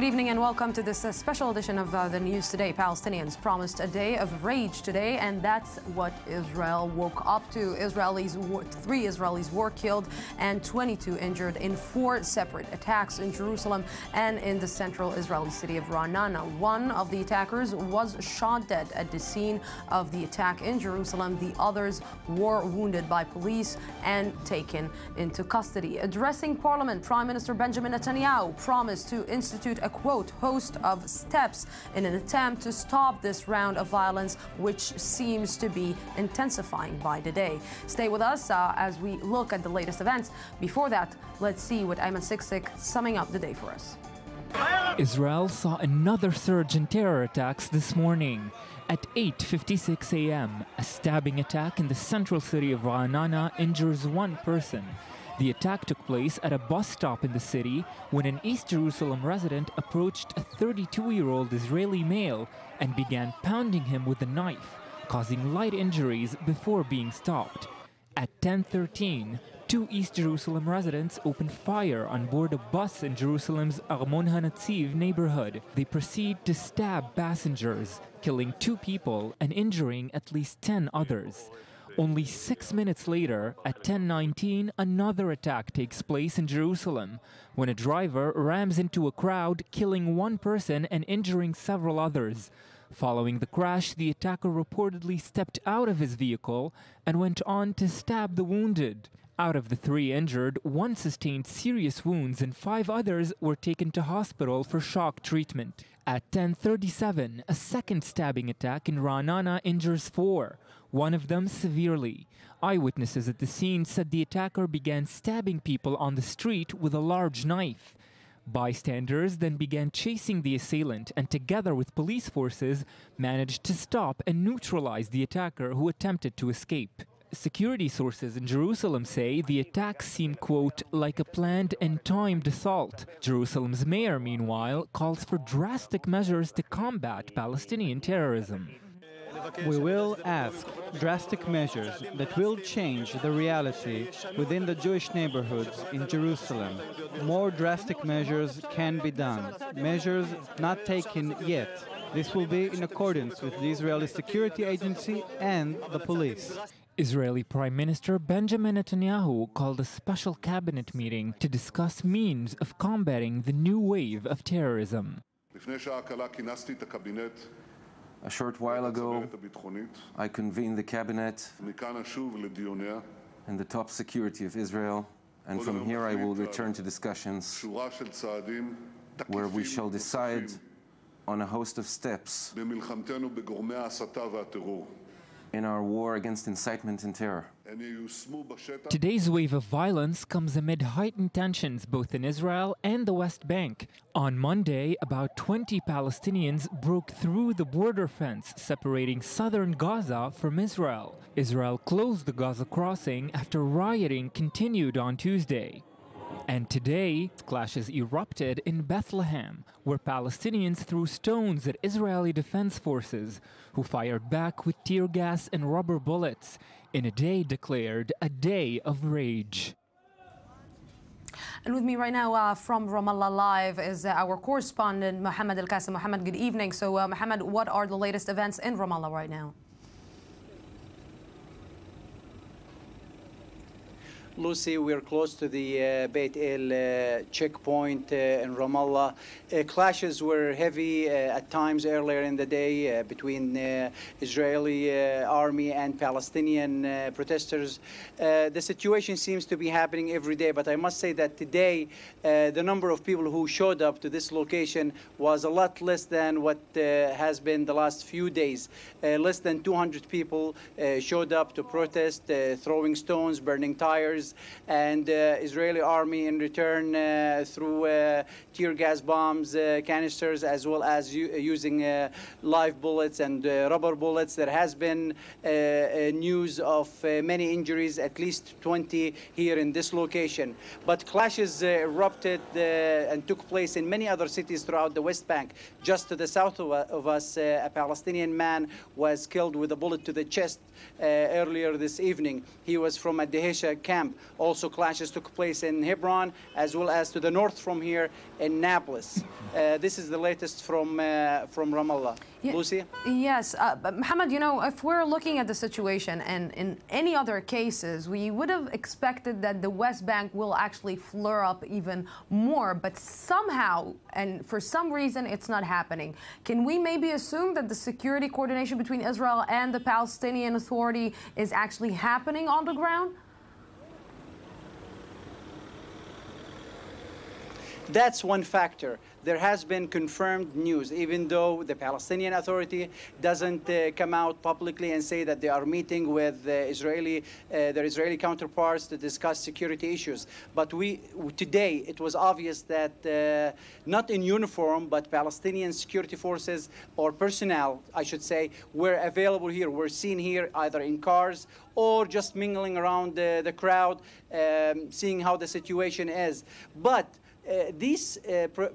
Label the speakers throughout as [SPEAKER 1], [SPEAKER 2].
[SPEAKER 1] evening and welcome to this special edition of the News Today. Palestinians promised a day of rage today, and that's what Israel woke up to. 3 Israelis were killed and 22 injured in 4 separate attacks in Jerusalem and in the central Israeli city of Ra'anana. One of the attackers was shot dead at the scene of the attack in Jerusalem. The others were wounded by police and taken into custody. Addressing Parliament, Prime Minister Benjamin Netanyahu promised to institute a quote host of steps in an attempt to stop this round of violence, which seems to be intensifying by the day. Stay with us as we look at the latest events. Before that, let's see what Ayman Siksik summing up the day for us.
[SPEAKER 2] Israel saw another surge in terror attacks this morning. At 8:56 a.m., a stabbing attack in the central city of Ra'anana injures 1 person. The attack took place at a bus stop in the city when an East Jerusalem resident approached a 32-year-old Israeli male and began pounding him with a knife, causing light injuries before being stopped. At 10:13, 2 East Jerusalem residents opened fire on board a bus in Jerusalem's Armon HaNatziv neighborhood. They proceed to stab passengers, killing 2 people and injuring at least 10 others. Only 6 minutes later, at 10:19, another attack takes place in Jerusalem when a driver rams into a crowd, killing 1 person and injuring several others. Following the crash, the attacker reportedly stepped out of his vehicle and went on to stab the wounded. Out of the 3 injured, 1 sustained serious wounds and 5 others were taken to hospital for shock treatment. At 10:37, a second stabbing attack in Ra'anana injures 4. 1 of them severely. Eyewitnesses at the scene said the attacker began stabbing people on the street with a large knife. Bystanders then began chasing the assailant and, together with police forces, managed to stop and neutralize the attacker who attempted to escape. Security sources in Jerusalem say the attack seemed, quote, like a planned and timed assault. Jerusalem's mayor, meanwhile, calls for drastic measures to combat Palestinian terrorism.
[SPEAKER 3] We will ask drastic measures that will change the reality within the Jewish neighborhoods in Jerusalem. More drastic measures can be done, measures not taken yet. This will be in accordance with the Israeli Security Agency and the police.
[SPEAKER 2] Israeli Prime Minister Benjamin Netanyahu called a special cabinet meeting to discuss means of combating the new wave of terrorism.
[SPEAKER 4] A short while ago, I convened the cabinet and the top security of Israel, and from here I will return to discussions where we shall decide on a host of steps in our war against incitement and terror.
[SPEAKER 2] Today's wave of violence comes amid heightened tensions both in Israel and the West Bank. On Monday, about 20 Palestinians broke through the border fence separating southern Gaza from Israel. Israel closed the Gaza crossing after rioting continued on Tuesday. And today, clashes erupted in Bethlehem, where Palestinians threw stones at Israeli defense forces, who fired back with tear gas and rubber bullets, in a day declared a day of rage.
[SPEAKER 1] And with me right now from Ramallah Live is our correspondent, Mohammed Al-Qasim. Mohammed, good evening. So, Mohammed, what are the latest events in Ramallah right now?
[SPEAKER 5] Lucy, we're close to the Beit El checkpoint in Ramallah. Clashes were heavy at times earlier in the day between Israeli army and Palestinian protesters. The situation seems to be happening every day, but I must say that today the number of people who showed up to this location was a lot less than what has been the last few days. Less than 200 people showed up to protest, throwing stones, burning tires, and Israeli army in return through tear gas bombs, canisters, as well as using live bullets and rubber bullets. There has been news of many injuries, at least 20 here in this location. But clashes erupted and took place in many other cities throughout the West Bank. Just to the south of us, a Palestinian man was killed with a bullet to the chest earlier this evening. He was from a Dehesha camp. Also, clashes took place in Hebron, as well as to the north from here in Nablus. This is the latest from Ramallah. Lucy?
[SPEAKER 1] Yes, but Mohammed, you know, if we're looking at the situation and in any other cases, we would have expected that the West Bank will actually flare up even more, but somehow, and for some reason, it's not happening. Can we maybe assume that the security coordination between Israel and the Palestinian Authority is actually happening on the ground?
[SPEAKER 5] That's one factor. There has been confirmed news, even though the Palestinian Authority doesn't come out publicly and say that they are meeting with their Israeli counterparts to discuss security issues. But today, it was obvious that not in uniform, but Palestinian security forces or personnel, I should say, were available here, were seen here either in cars or just mingling around the crowd, seeing how the situation is. But these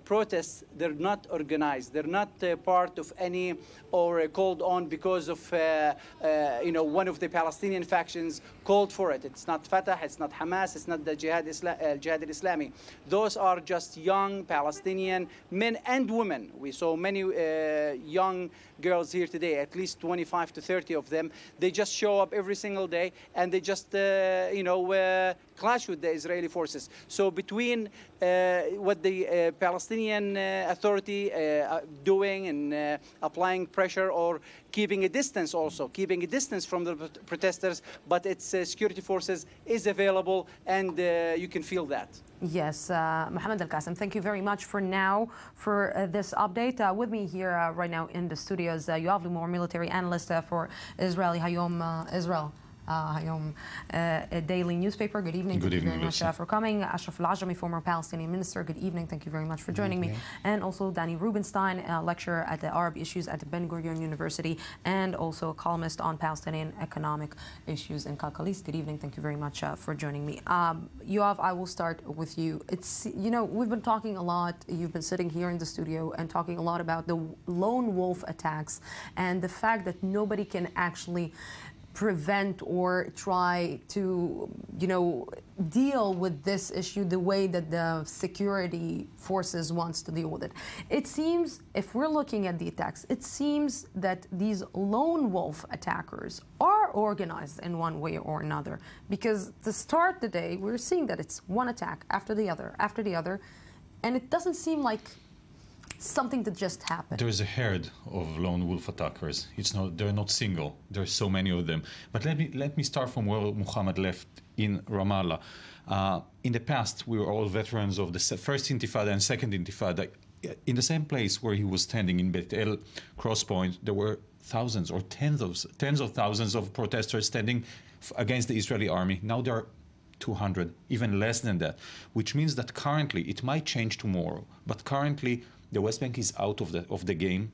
[SPEAKER 5] protests, they're not organized. They're not part of any or called on because of, one of the Palestinian factions called for it. It's not Fatah, it's not Hamas, it's not the Jihad al-Islami. Those are just young Palestinian men and women. We saw many young girls here today, at least 25 to 30 of them. They just show up every single day and they just, clash with the Israeli forces. So between what the Palestinian Authority doing and applying pressure or keeping a distance also, keeping a distance from the protesters, but its security forces is available and you can feel that.
[SPEAKER 1] Yes, Mohammed Al-Qasim, thank you very much for now for this update. With me here right now in the studios, Yoav Limor, military analyst for Israeli Hayom Israel. A daily newspaper. Good evening.
[SPEAKER 6] Good evening,
[SPEAKER 1] Thank you very much for coming. Ashraf Al-Ajami, former Palestinian minister. Good evening. Thank you very much for joining me. And also Danny Rubenstein, lecturer at the Arab Issues at the Ben Gurion University, and also a columnist on Palestinian economic issues in Kalkalis. Good evening. Thank you very much for joining me. Yoav, I will start with you. It's, we've been talking a lot. You've been sitting here in the studio and talking a lot about the lone wolf attacks and the fact that nobody can actually prevent or try to, deal with this issue the way that the security forces wants to deal with it. It seems, if we're looking at the attacks, it seems that these lone wolf attackers are organized in one way or another. Because to start the day, we're seeing that it's one attack after the other, and it doesn't seem like something that just happened.
[SPEAKER 6] There is a herd of lone wolf attackers. They're not single. There's so many of them. But let me start from where Muhammad left in Ramallah. In the past, we were all veterans of the first Intifada and second Intifada. In the same place where he was standing in Beit El Crosspoint, there were thousands or tens of thousands of protesters standing against the Israeli army. Now there are 200, even less than that, which means that currently, it might change tomorrow, but currently the West Bank is out of the game.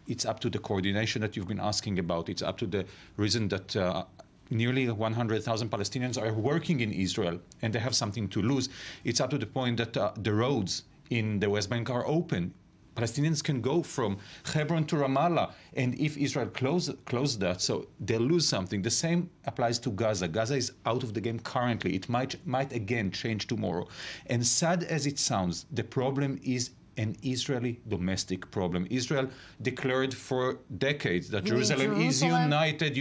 [SPEAKER 6] It's up to the coordination that you've been asking about. It's up to the reason that nearly 100,000 Palestinians are working in Israel and they have something to lose. It's up to the point that the roads in the West Bank are open. Palestinians can go from Hebron to Ramallah, and if Israel close that, so they'll lose something. The same applies to Gaza. Gaza is out of the game currently. It might again change tomorrow. And sad as it sounds, the problem is an Israeli domestic problem. Israel declared for decades that Jerusalem is united.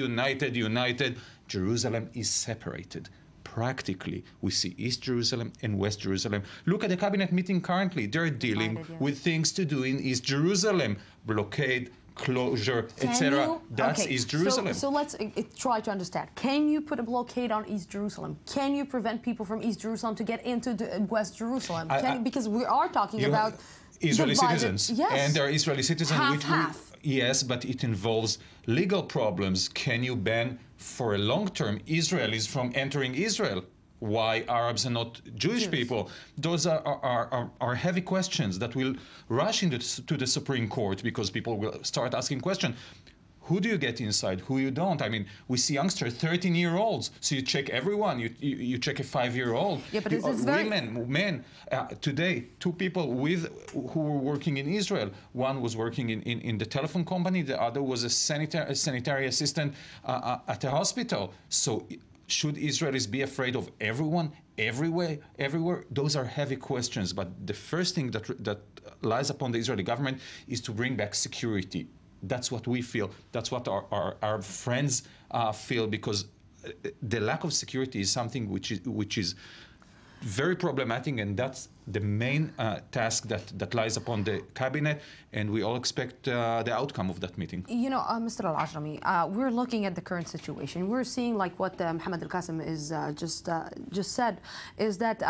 [SPEAKER 6] Jerusalem is separated. Practically, we see East Jerusalem and West Jerusalem. Look at the cabinet meeting currently. They're dealing with things to do in East Jerusalem. Blockade, closure, etc. That's East Jerusalem.
[SPEAKER 1] So let's try to understand. Can you put a blockade on East Jerusalem? Can you prevent people from East Jerusalem to get into West Jerusalem? Because we are talking about
[SPEAKER 6] Israeli citizens.
[SPEAKER 1] Yes.
[SPEAKER 6] And there are Israeli citizens.
[SPEAKER 1] Half.
[SPEAKER 6] Yes, but it involves legal problems. Can you ban for a long term Israelis from entering Israel? Why Arabs and not Jewish people? Those are heavy questions that will rush to the Supreme Court because people will start asking questions. Who do you get inside? Who you don't? I mean, we see youngsters, 13-year-olds. So you check everyone. You check a 5-year-old.
[SPEAKER 1] Yeah, but
[SPEAKER 6] women, men. Today, two people who were working in Israel. One was working in the telephone company. The other was a sanitary assistant at a hospital. So Should Israelis be afraid of everyone, everywhere? Those are heavy questions. But the first thing that lies upon the Israeli government is to bring back security. That's what we feel. That's what our friends feel, because the lack of security is something which is very problematic, and that's the main task that lies upon the cabinet, and we all expect the outcome of that meeting.
[SPEAKER 1] You know, Mr. Al-Ajrami, we're looking at the current situation. We're seeing, like what Mohammed Al-Qasim is just said, is that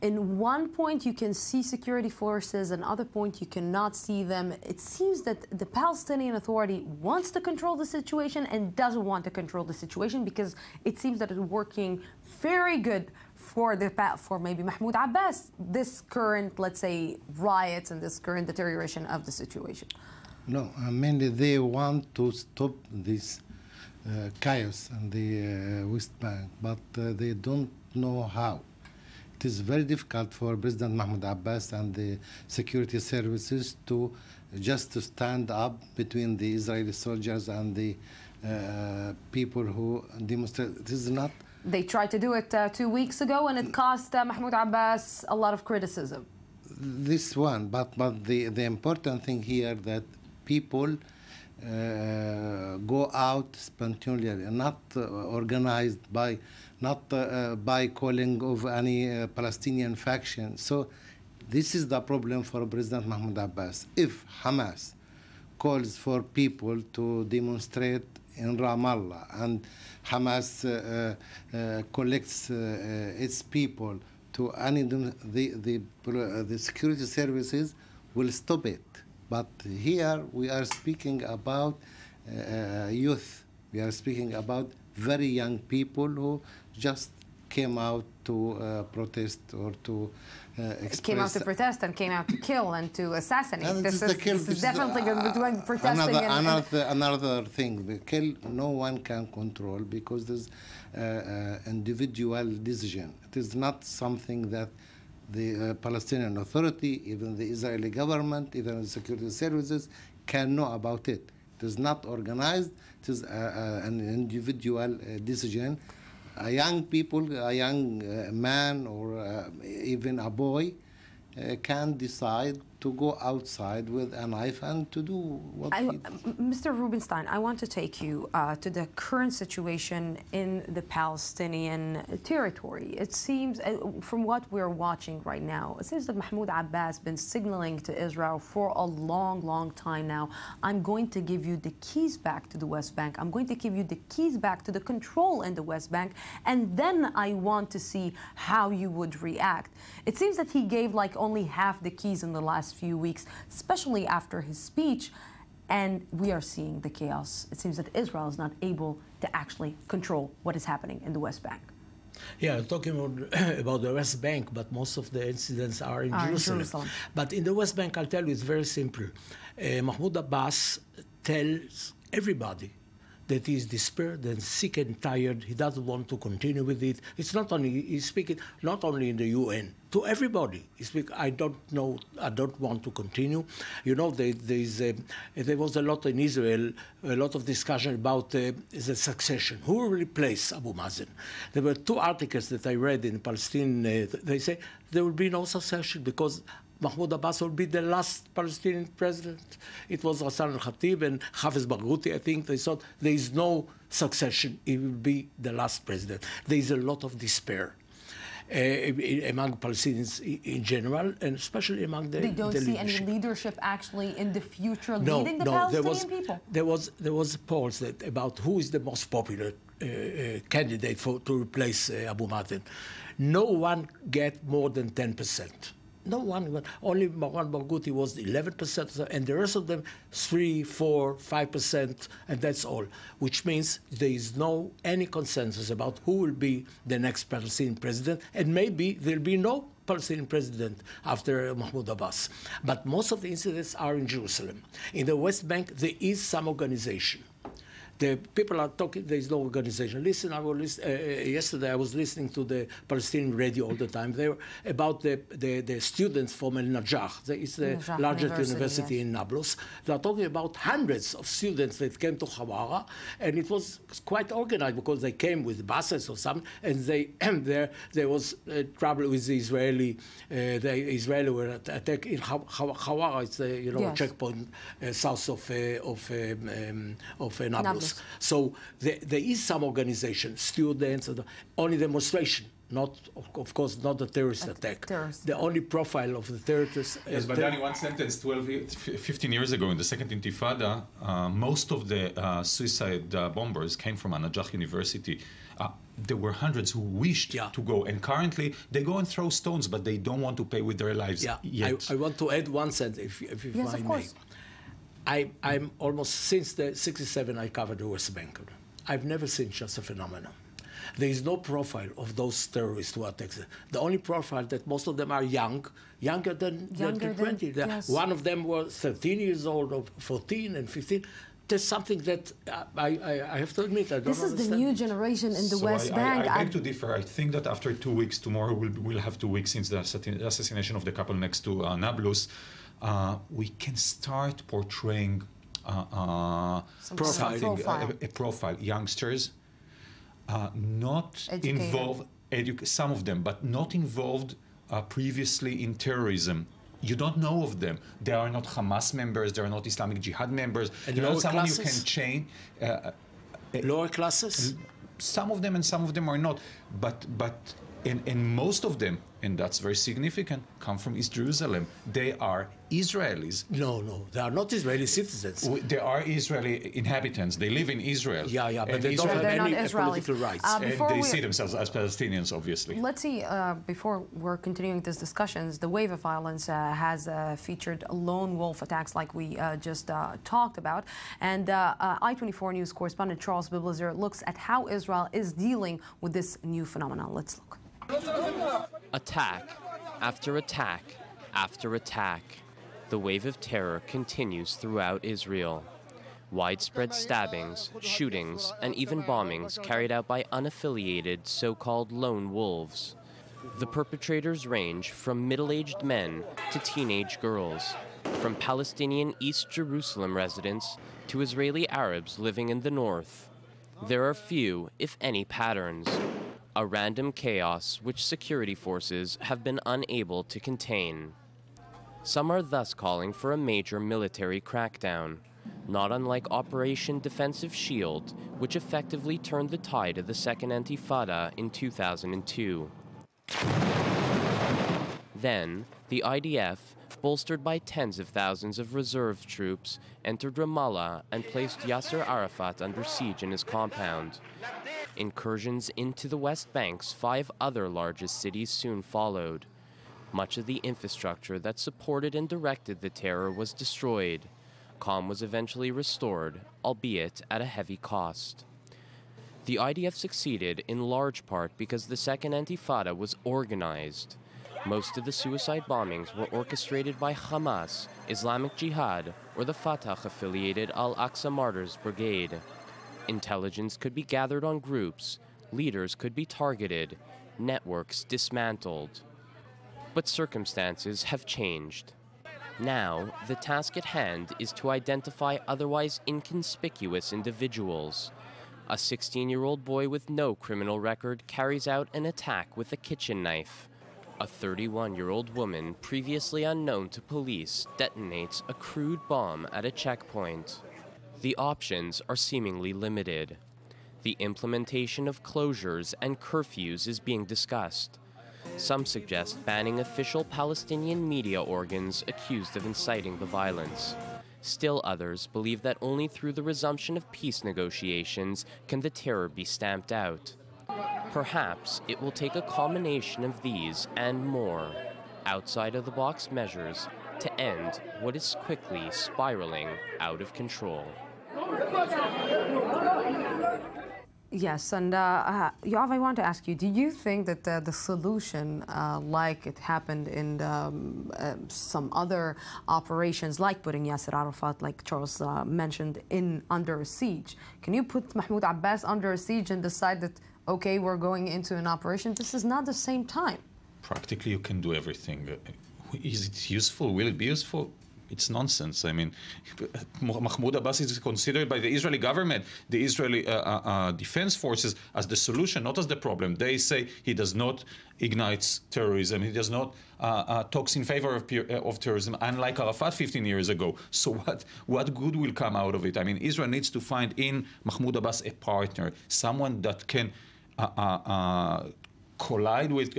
[SPEAKER 1] in one point you can see security forces, another point you cannot see them. It seems that the Palestinian Authority wants to control the situation and doesn't want to control the situation, because it seems that it's working very good for maybe Mahmoud Abbas, this current, let's say, riots and this current deterioration of the situation.
[SPEAKER 7] No, mainly they want to stop this chaos in the West Bank, but they don't know how. It is very difficult for President Mahmoud Abbas and the security services to just to stand up between the Israeli soldiers and the people who demonstrate. It is not.
[SPEAKER 1] They tried to do it 2 weeks ago, and it cost Mahmoud Abbas a lot of criticism.
[SPEAKER 7] This one, but the important thing here that people go out spontaneously, not organized by, not by calling of any Palestinian faction. So this is the problem for President Mahmoud Abbas. If Hamas calls for people to demonstrate in Ramallah, and Hamas collects its people to any, the security services will stop it. But here we are speaking about youth. We are speaking about very young people who just came out to protest or to express.
[SPEAKER 1] Came out to protest and came out to kill and to assassinate. This is definitely between protesting
[SPEAKER 7] another thing. The kill, no one can control, because there's individual decision. It is not something that the Palestinian Authority, even the Israeli government, even the security services can know about it. It is not organized. It is an individual decision. A young man or even a boy can decide to go outside with a knife and to do what
[SPEAKER 1] Mr. Rubenstein, I want to take you to the current situation in the Palestinian territory. It seems, from what we're watching right now, it seems that Mahmoud Abbas has been signaling to Israel for a long, long time now, I'm going to give you the keys back to the West Bank. I'm going to give you the keys back to the control in the West Bank, and then I want to see how you would react. It seems that he gave like only half the keys in the last few weeks, especially after his speech, and we are seeing the chaos. It seems that Israel is not able to actually control what is happening in the West Bank.
[SPEAKER 8] Yeah, talking about the West Bank, but most of the incidents are in Jerusalem. But in the West Bank, I'll tell you, it's very simple. Mahmoud Abbas tells everybody that he is despaired and sick and tired. He doesn't want to continue with it. It's not only, he's speaking not only in the UN, to everybody. He speaks, I don't want to continue. You know, there was a lot in Israel, a lot of discussion about the succession. Who will replace Abu Mazen? There were 2 articles that I read in Palestine. They say there will be no succession because Mahmoud Abbas will be the last Palestinian president. It was Hassan al-Khatib and Hafiz Barghouti, I think. They thought there is no succession. He will be the last president. There is a lot of despair among Palestinians in general, and especially among the leadership. They don't see any
[SPEAKER 1] leadership actually in the future leading the Palestinian people?
[SPEAKER 8] There was polls about who is the most popular candidate to replace Abu Mazen. No one get more than 10%. No one, only Marwan Barghouti was 11%, and the rest of them 3%, 4%, 5%, and that's all. Which means there is no any consensus about who will be the next Palestinian president, and maybe there'll be no Palestinian president after Mahmoud Abbas. But most of the incidents are in Jerusalem. In the West Bank, there is some organization. The people are talking, there is no organization. Listen, yesterday I was listening to the Palestinian radio all the time. They were about the students from Al-Najah. It's the largest university in Nablus. They are talking about hundreds of students that came to Hawara, and it was quite organized because they came with buses or something, and there was trouble with the Israeli. The Israeli were attacking in Hawara. It's the checkpoint south of Nablus. So there is some organization, students, only demonstration, not, of course, not a terrorist attack. The only profile of the terrorists.
[SPEAKER 6] Yes, but Danny, one sentence, 15 years ago in the Second Intifada, most of the suicide bombers came from Al-Najah University. There were hundreds who wished to go, and currently they go and throw stones, but they don't want to pay with their lives yet.
[SPEAKER 8] I want to add one sentence, if
[SPEAKER 1] yes,
[SPEAKER 8] I may.
[SPEAKER 1] Course.
[SPEAKER 8] I'm almost, since the 67, I covered the West Bank. I've never seen such a phenomenon. There is no profile of those terrorists who attack. The only profile that most of them are younger than 20.
[SPEAKER 1] Yes.
[SPEAKER 8] One of them was 13 years old, or 14 and 15. There's something that I have to admit, I don't understand.
[SPEAKER 1] This is the new generation in the West Bank.
[SPEAKER 6] I beg to differ. I think that after 2 weeks, tomorrow we'll have 2 weeks since the assassination of the couple next to Nablus, we can start portraying a profile. Youngsters, not involved, some of them, but not involved previously in terrorism. You don't know of them. They are not Hamas members. They are not Islamic Jihad members.
[SPEAKER 8] And
[SPEAKER 6] they're not someone
[SPEAKER 8] classes?
[SPEAKER 6] you can chain.
[SPEAKER 8] Lower classes?
[SPEAKER 6] Some of them, and some of them are not. But most of them, and that's very significant, come from East Jerusalem. They are Israelis.
[SPEAKER 8] No, they are not Israeli citizens.
[SPEAKER 6] They are Israeli inhabitants. They live in Israel.
[SPEAKER 8] Yeah, but they don't have any political rights.
[SPEAKER 6] And they see themselves as Palestinians, obviously.
[SPEAKER 1] Let's see, before we're continuing these discussions, the wave of violence has featured lone wolf attacks like we just talked about. And I-24 News correspondent Charles Biblizer looks at how Israel is dealing with this new phenomenon. Let's look.
[SPEAKER 9] Attack after attack after attack. The wave of terror continues throughout Israel. Widespread stabbings, shootings, and even bombings carried out by unaffiliated so-called lone wolves. The perpetrators range from middle-aged men to teenage girls, from Palestinian East Jerusalem residents to Israeli Arabs living in the north. There are few, if any, patterns. A random chaos which security forces have been unable to contain. Some are thus calling for a major military crackdown, not unlike Operation Defensive Shield, which effectively turned the tide of the Second Intifada in 2002. Then, the IDF, bolstered by tens of thousands of reserve troops, entered Ramallah and placed Yasser Arafat under siege in his compound. Incursions into the West Bank's 5 other largest cities soon followed. Much of the infrastructure that supported and directed the terror was destroyed. Calm was eventually restored, albeit at a heavy cost. The IDF succeeded in large part because the Second Intifada was organized. Most of the suicide bombings were orchestrated by Hamas, Islamic Jihad, or the Fatah-affiliated Al-Aqsa Martyrs Brigade. Intelligence could be gathered on groups, leaders could be targeted, networks dismantled. But circumstances have changed. Now, the task at hand is to identify otherwise inconspicuous individuals. A 16-year-old boy with no criminal record carries out an attack with a kitchen knife. A 31-year-old woman, previously unknown to police, detonates a crude bomb at a checkpoint. The options are seemingly limited. The implementation of closures and curfews is being discussed. Some suggest banning official Palestinian media organs accused of inciting the violence. Still others believe that only through the resumption of peace negotiations can the terror be stamped out. Perhaps it will take a combination of these and more, outside-of-the-box measures, to end what is quickly spiraling out of control.
[SPEAKER 1] Yes, and Yoav, I want to ask you, do you think that the solution, like it happened in some other operations, like putting Yasser Arafat, like Charles mentioned, under siege, can you put Mahmoud Abbas under siege and decide that, okay, we're going into an operation? This is not the same time.
[SPEAKER 6] Practically, you can do everything. Is it useful? Will it be useful? It's nonsense. I mean, Mahmoud Abbas is considered by the Israeli government, the Israeli defense forces, as the solution, not as the problem. They say he does not ignite terrorism. He does not talks in favor of terrorism, unlike Arafat 15 years ago. So what good will come out of it? I mean, Israel needs to find in Mahmoud Abbas a partner, someone that can collide with,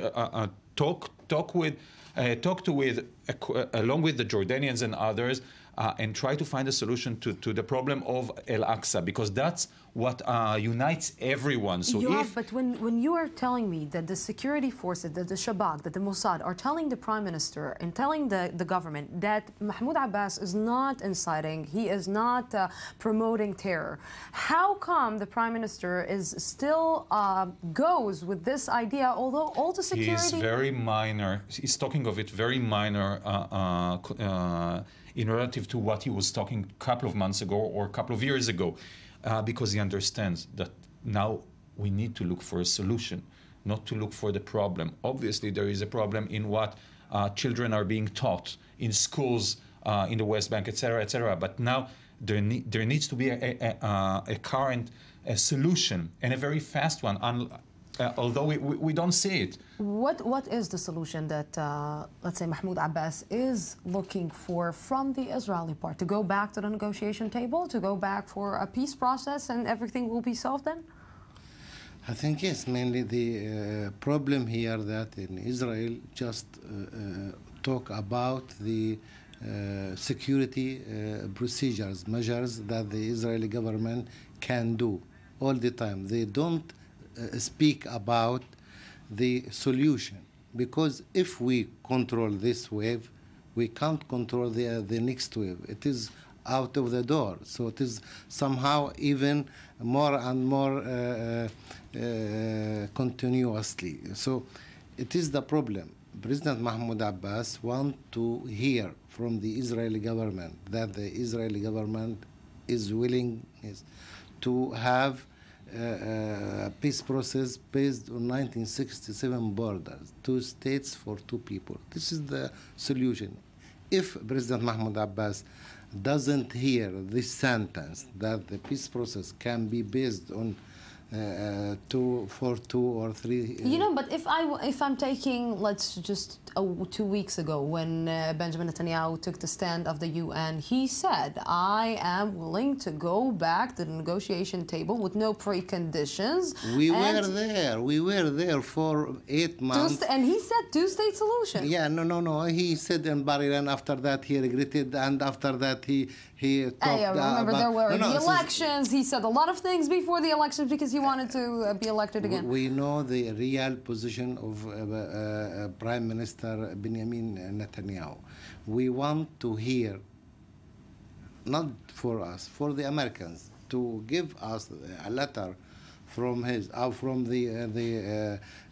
[SPEAKER 6] along with the Jordanians and others, and try to find a solution to the problem of Al-Aqsa, because that's what unites everyone. So
[SPEAKER 1] but when you are telling me that the security forces, that the Shabak, that the Mossad are telling the Prime Minister and telling the government that Mahmoud Abbas is not inciting, he is not promoting terror, how come the Prime Minister is still goes with this idea, although all the security...
[SPEAKER 6] He is very minor. He's talking of it very minor in relative to what he was talking a couple of months ago or a couple of years ago, because he understands that now we need to look for a solution, not to look for the problem. Obviously, there is a problem in what children are being taught in schools in the West Bank, etc., etc. But now there needs to be a current solution, and a very fast one, although we don't see it.
[SPEAKER 1] What is the solution that, let's say, Mahmoud Abbas is looking for from the Israeli part? To go back to the negotiation table, to go back for a peace process, and everything will be solved then?
[SPEAKER 7] I think yes, mainly the problem here that in Israel just talk about the security procedures, measures that the Israeli government can do all the time. They don't speak about the solution, because if we control this wave, we can't control the next wave. It is out of the door, so it is somehow even more and more continuously. So it is the problem. President Mahmoud Abbas wants to hear from the Israeli government that the Israeli government is willing to have peace process based on 1967 borders, 2 states for 2 people. This is the solution. If President Mahmoud Abbas doesn't hear this sentence that the peace process can be based on 2 or 3.
[SPEAKER 1] You know, but if I'm taking, let's just 2 weeks ago when Benjamin Netanyahu took the stand of the UN, he said, I am willing to go back to the negotiation table with no preconditions.
[SPEAKER 7] We were there for 8 months.
[SPEAKER 1] And he said 2-state solution.
[SPEAKER 7] Yeah, no. He said in Bahrain, after that he regretted, and after that he talked
[SPEAKER 1] remember there were the elections.
[SPEAKER 7] He
[SPEAKER 1] said a lot of things before the elections because he wanted to be elected again.
[SPEAKER 7] We know the real position of Prime Minister Benjamin Netanyahu. We want to hear, not for us, for the Americans, to give us a letter from the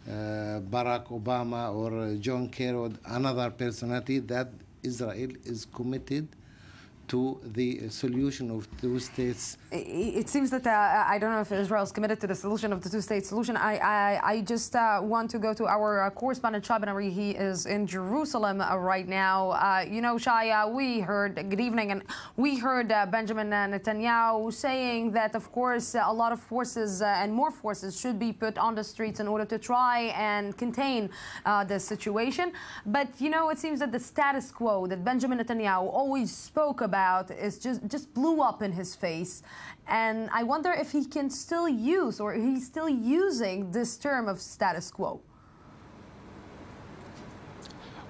[SPEAKER 7] Barack Obama or John Kerry or another personality that Israel is committed to the solution of 2 states.
[SPEAKER 1] It seems that I don't know if Israel is committed to the solution of the 2-state solution. I just want to go to our correspondent Shai Ben-Ari. He is in Jerusalem right now. You know, Shai, we heard, good evening, and we heard Benjamin Netanyahu saying that, of course, a lot of forces and more forces should be put on the streets in order to try and contain the situation. But, you know, it seems that the status quo that Benjamin Netanyahu always spoke about is just blew up in his face. And I wonder if he can still use, or he's still using this term of status quo.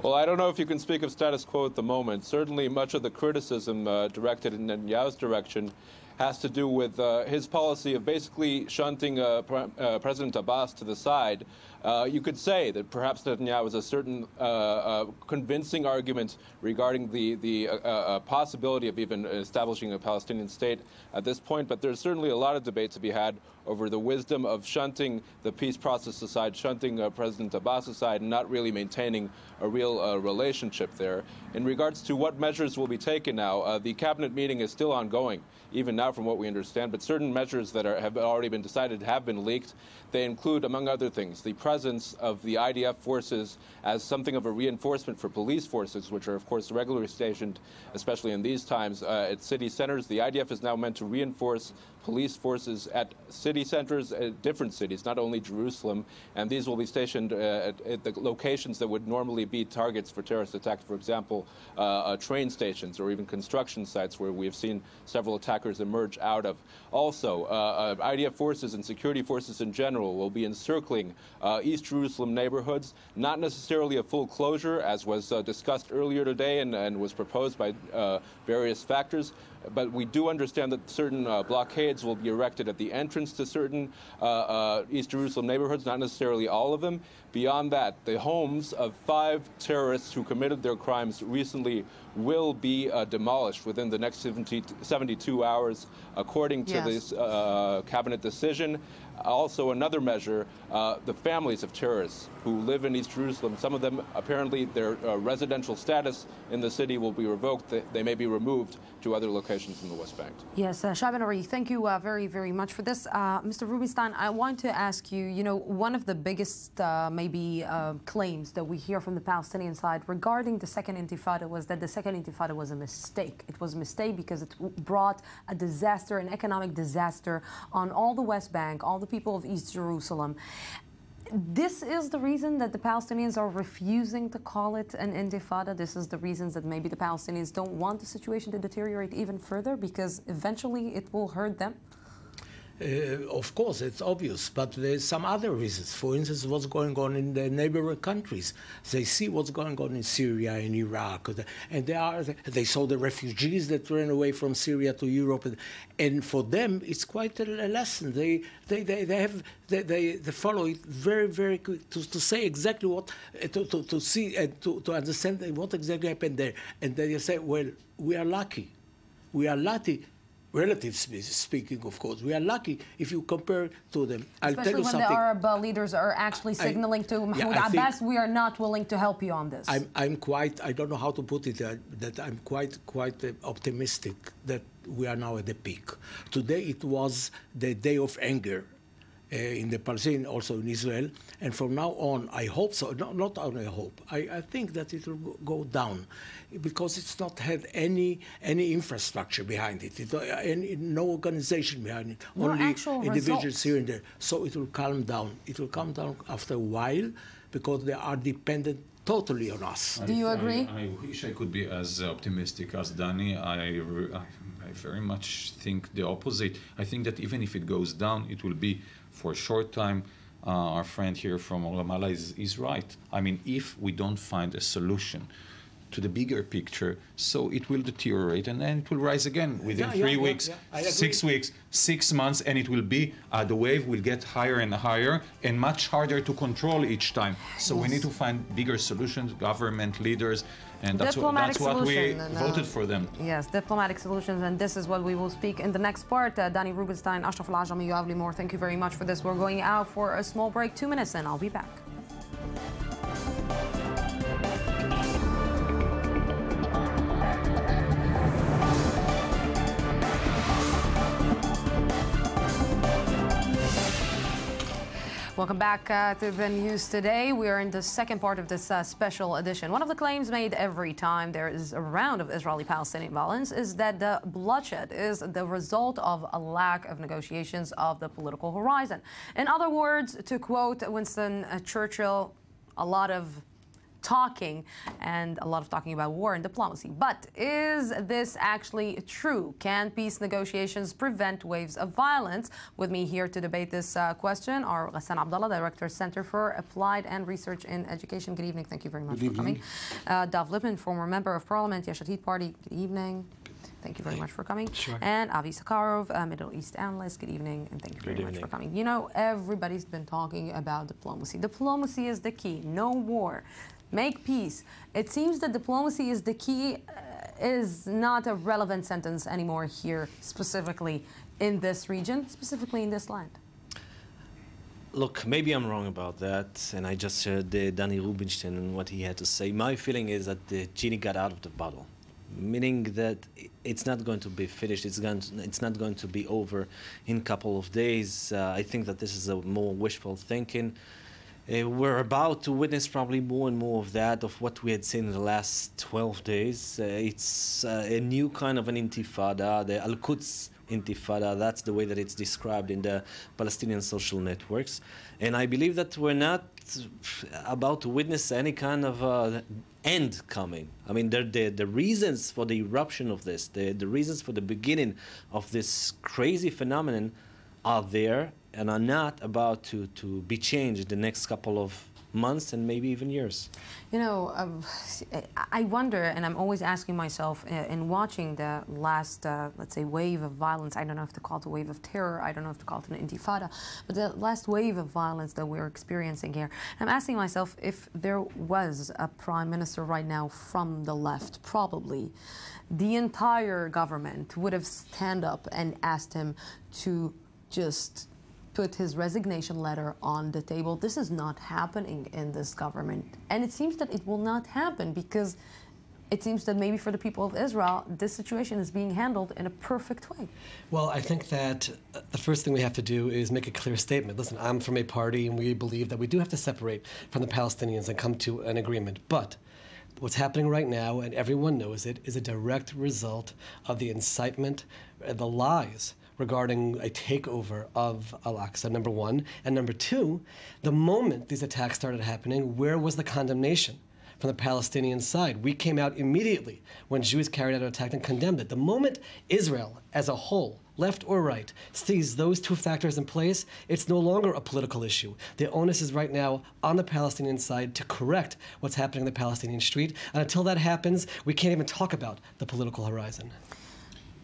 [SPEAKER 10] Well, I don't know if you can speak of status quo at the moment. Certainly much of the criticism directed in Netanyahu's direction has to do with his policy of basically shunting President Abbas to the side. You could say that perhaps Netanyahu has a certain convincing argument regarding the possibility of even establishing a Palestinian state at this point, but there's certainly a lot of debate to be had over the wisdom of shunting the peace process aside, shunting President Abbas aside, and not really maintaining a real relationship there. In regards to what measures will be taken now, the cabinet meeting is still ongoing, even now from what we understand, but certain measures that have already been decided have been leaked. They include, among other things, the presence of the IDF forces as something of a reinforcement for police forces, which are, of course, regularly stationed, especially in these times, at city centers. The IDF is now meant to reinforce police forces at city centers, at different cities, not only Jerusalem, and these will be stationed at the locations that would normally be targets for terrorist attacks, for example, train stations or even construction sites where we have seen several attackers emerge out of. Also, IDF forces and security forces in general will be encircling East Jerusalem neighborhoods, not necessarily a full closure, as was discussed earlier today and was proposed by various factors, but we do understand that certain blockades will be erected at the entrance to certain East Jerusalem neighborhoods, not necessarily all of them. Beyond that, the homes of 5 terrorists who committed their crimes recently will be demolished within the next 72 hours, according to this cabinet decision. Also, another measure, the families of terrorists who live in East Jerusalem, some of them, apparently, their residential status in the city will be revoked. They may be removed to other locations in the West Bank.
[SPEAKER 1] Yes, Shaban Ari, thank you very, very much for this. Mr. Rubinstein, I want to ask you, one of the biggest, claims that we hear from the Palestinian side regarding the Second Intifada was that the Second Intifada was a mistake. It was a mistake because it brought a disaster, an economic disaster on all the West Bank, all the people of East Jerusalem. This is the reason that the Palestinians are refusing to call it an intifada. This is the reasons that maybe the Palestinians don't want the situation to deteriorate even further because eventually it will hurt them.
[SPEAKER 8] Of course, it's obvious, but there's some other reasons. For instance, what's going on in the neighboring countries. They see what's going on in Syria and Iraq, and they saw the refugees that ran away from Syria to Europe, and for them, it's quite a lesson. They follow it very, very quick to say exactly what, to see and to understand what exactly happened there, and they say, well, we are lucky. We are lucky. Relatively speaking, of course, we are lucky if you compare to them.
[SPEAKER 1] Especially
[SPEAKER 8] I'll tell you
[SPEAKER 1] when
[SPEAKER 8] something.
[SPEAKER 1] the Arab leaders are actually signaling to Mahmoud Abbas, we are not willing to help you on this.
[SPEAKER 8] I'm quite, I don't know how to put it, that I'm quite optimistic that we are now at the peak. Today it was the day of anger in the Palestinian, also in Israel, and from now on, I hope so, not only I hope, I think that it will go down, because it's not had any infrastructure behind it, no organization behind it,
[SPEAKER 1] no
[SPEAKER 8] only individuals
[SPEAKER 1] results
[SPEAKER 8] here and there. So it will calm down. It will calm down after a while, because they are dependent totally on us.
[SPEAKER 1] Do you agree?
[SPEAKER 6] I wish I could be as optimistic as Danny. I very much think the opposite. I think that even if it goes down, it will be for a short time. Our friend here from Ramallah is right. I mean, if we don't find a solution to the bigger picture, so it will deteriorate and then it will rise again within 3 weeks, 6 weeks, 6 months, and it will be, the wave will get higher and higher and much harder to control each time. So we need to find bigger solutions, government leaders, and that's what we voted for them.
[SPEAKER 1] Yes, diplomatic solutions, and this is what we will speak in the next part. Danny Rubinstein, Ashraf Al-Ajami, Yoav Limor, thank you very much for this. We're going out for a small break, 2 minutes, and I'll be back. Welcome back to the news today. We are in the second part of this special edition. One of the claims made every time there is a round of Israeli-Palestinian violence is that the bloodshed is the result of a lack of negotiations of the political horizon. In other words, to quote Winston Churchill, a lot of talking and a lot of talking about war and diplomacy. But is this actually true? Can peace negotiations prevent waves of violence? With me here to debate this question are Ghassan Abdallah, Director, Center for Applied and Research in Education. Good evening. Thank you very much for coming. Dov Lippman, former Member of Parliament, Yesh Atid Party. Good evening. thank you very much for coming.
[SPEAKER 11] Sure.
[SPEAKER 1] And Avi Sakharov, Middle East analyst, good evening, and thank you very much for coming. You know, everybody's been talking about diplomacy. Diplomacy is the key. No war. Make peace. It seems that diplomacy is the key, is not a relevant sentence anymore here, specifically in this region, specifically in this land.
[SPEAKER 11] Look, maybe I'm wrong about that, and I just heard Danny Rubinstein and what he had to say. My feeling is that the genie got out of the bottle, meaning that it's not going to be finished, it's not going to be over in a couple of days. I think that this is a more wishful thinking. We're about to witness probably more and more of that, of what we had seen in the last 12 days. It's a new kind of an intifada, the Al-Quds Intifada. That's the way that it's described in the Palestinian social networks. And I believe that we're not about to witness any kind of end coming. I mean, the reasons for the eruption of this, the reasons for the beginning of this crazy phenomenon are there and are not about to be changed in the next couple of months and maybe even years.
[SPEAKER 1] You know, I wonder, and I'm always asking myself, in watching the last, let's say, wave of violence, I don't know if to call it a wave of terror, I don't know if to call it an intifada, but the last wave of violence that we're experiencing here, I'm asking myself if there was a prime minister right now from the left, probably the entire government would have stand up and asked him to just put his resignation letter on the table. This is not happening in this government. And it seems that it will not happen because it seems that maybe for the people of Israel, this situation is being handled in a perfect way.
[SPEAKER 12] Well, I think that the first thing we have to do is make a clear statement. Listen, I'm from a party and we believe that we do have to separate from the Palestinians and come to an agreement. But what's happening right now, and everyone knows it, is a direct result of the incitement, the lies regarding a takeover of Al-Aqsa, number one. And number two, the moment these attacks started happening, where was the condemnation from the Palestinian side? We came out immediately when Jews carried out an attack and condemned it. The moment Israel as a whole, left or right, sees those two factors in place, it's no longer a political issue. The onus is right now on the Palestinian side to correct what's happening in the Palestinian street. And until that happens, we can't even talk about the political horizon.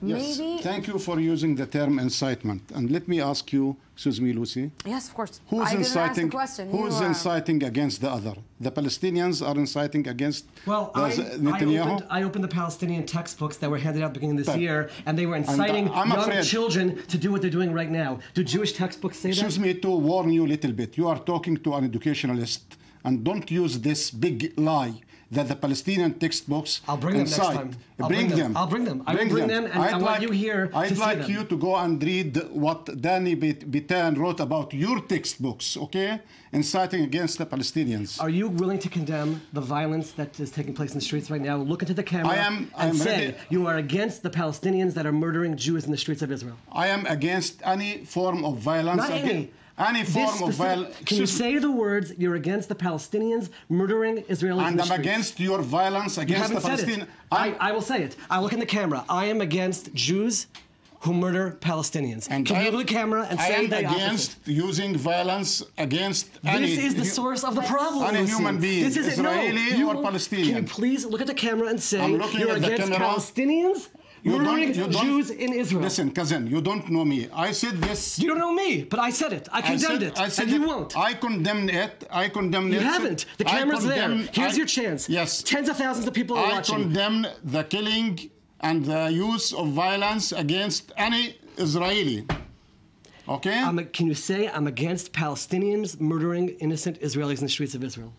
[SPEAKER 13] Yes, thank you for using the term incitement. And let me ask you, excuse me, Lucy.
[SPEAKER 1] Yes, of course.
[SPEAKER 13] Who's inciting? Who's inciting against the other? The Palestinians are inciting against Netanyahu?
[SPEAKER 12] I opened the Palestinian textbooks that were handed out beginning this year, and they were inciting young children to do what they're doing right now. Do Jewish textbooks say that?
[SPEAKER 13] Excuse me to warn you a little bit. You are talking to an educationalist, and don't use this big lie that the Palestinian textbooks
[SPEAKER 12] I'll bring them next time.
[SPEAKER 13] I'll bring them.
[SPEAKER 12] I'll bring them. I will bring them, and I want you here to see them.
[SPEAKER 13] I'd like you to go and read what Danny Bitan wrote about your textbooks, okay? Inciting against the Palestinians.
[SPEAKER 12] Are you willing to condemn the violence that is taking place in the streets right now? Look into the camera and say you are against the Palestinians that are murdering Jews in the streets of Israel.
[SPEAKER 13] I am against any form of violence.
[SPEAKER 12] Not any
[SPEAKER 13] form of violence.
[SPEAKER 12] Can you say the words, you're against the Palestinians murdering Israelis in the streets?
[SPEAKER 13] And I'm against your violence against the Palestinians.
[SPEAKER 12] I will say it. I look in the camera. I am against Jews who murder Palestinians. And can you look at the camera and say the opposite?
[SPEAKER 13] I am against using violence against any...
[SPEAKER 12] This is the source of the problem,
[SPEAKER 13] Any human being,
[SPEAKER 12] this is
[SPEAKER 13] Israeli or Palestinian.
[SPEAKER 12] Can you please look at the camera and say you're against Palestinians? Murdering Jews in Israel.
[SPEAKER 13] Listen, cousin, you don't know me. I said this.
[SPEAKER 12] You don't know me, but I said it. I condemned it. And you won't.
[SPEAKER 13] I condemned it. I condemned it.
[SPEAKER 12] You haven't. The camera's there. Here's your chance.
[SPEAKER 13] Yes.
[SPEAKER 12] Tens of thousands of people are watching.
[SPEAKER 13] I condemn the killing and the use of violence against any Israeli. Okay?
[SPEAKER 12] Can you say I'm against Palestinians murdering innocent Israelis in the streets of Israel?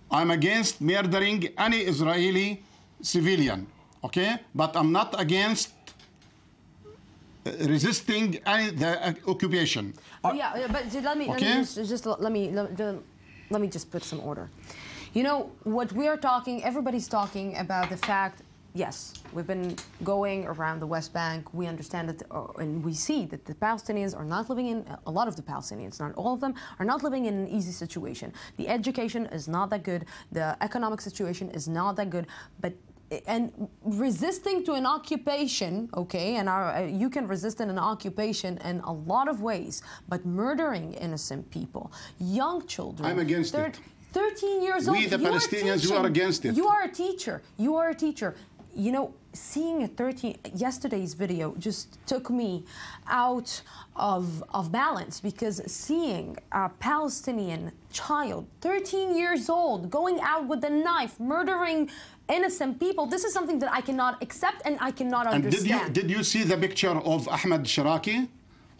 [SPEAKER 13] I'm against murdering any Israeli civilian. Okay, but I'm not against resisting the occupation.
[SPEAKER 1] But let me just put some order. You know what we are talking? Everybody's talking about the fact. Yes, we've been going around the West Bank. We understand that, and we see that the Palestinians are not living in. A lot of the Palestinians, not all of them, are not living in an easy situation. The education is not that good. The economic situation is not that good. And resisting to an occupation, okay, and you can resist in an occupation in a lot of ways, but murdering innocent people, young children.
[SPEAKER 13] I'm against it.
[SPEAKER 1] 13 years old.
[SPEAKER 13] We, the Palestinians, you are against it.
[SPEAKER 1] You are a teacher. You are a teacher. You know, seeing yesterday's video just took me out of balance, because seeing a Palestinian child, 13 years old, going out with a knife, murdering innocent people, this is something that I cannot accept and I cannot understand.
[SPEAKER 13] And did you see the picture of Ahmed Sharaki,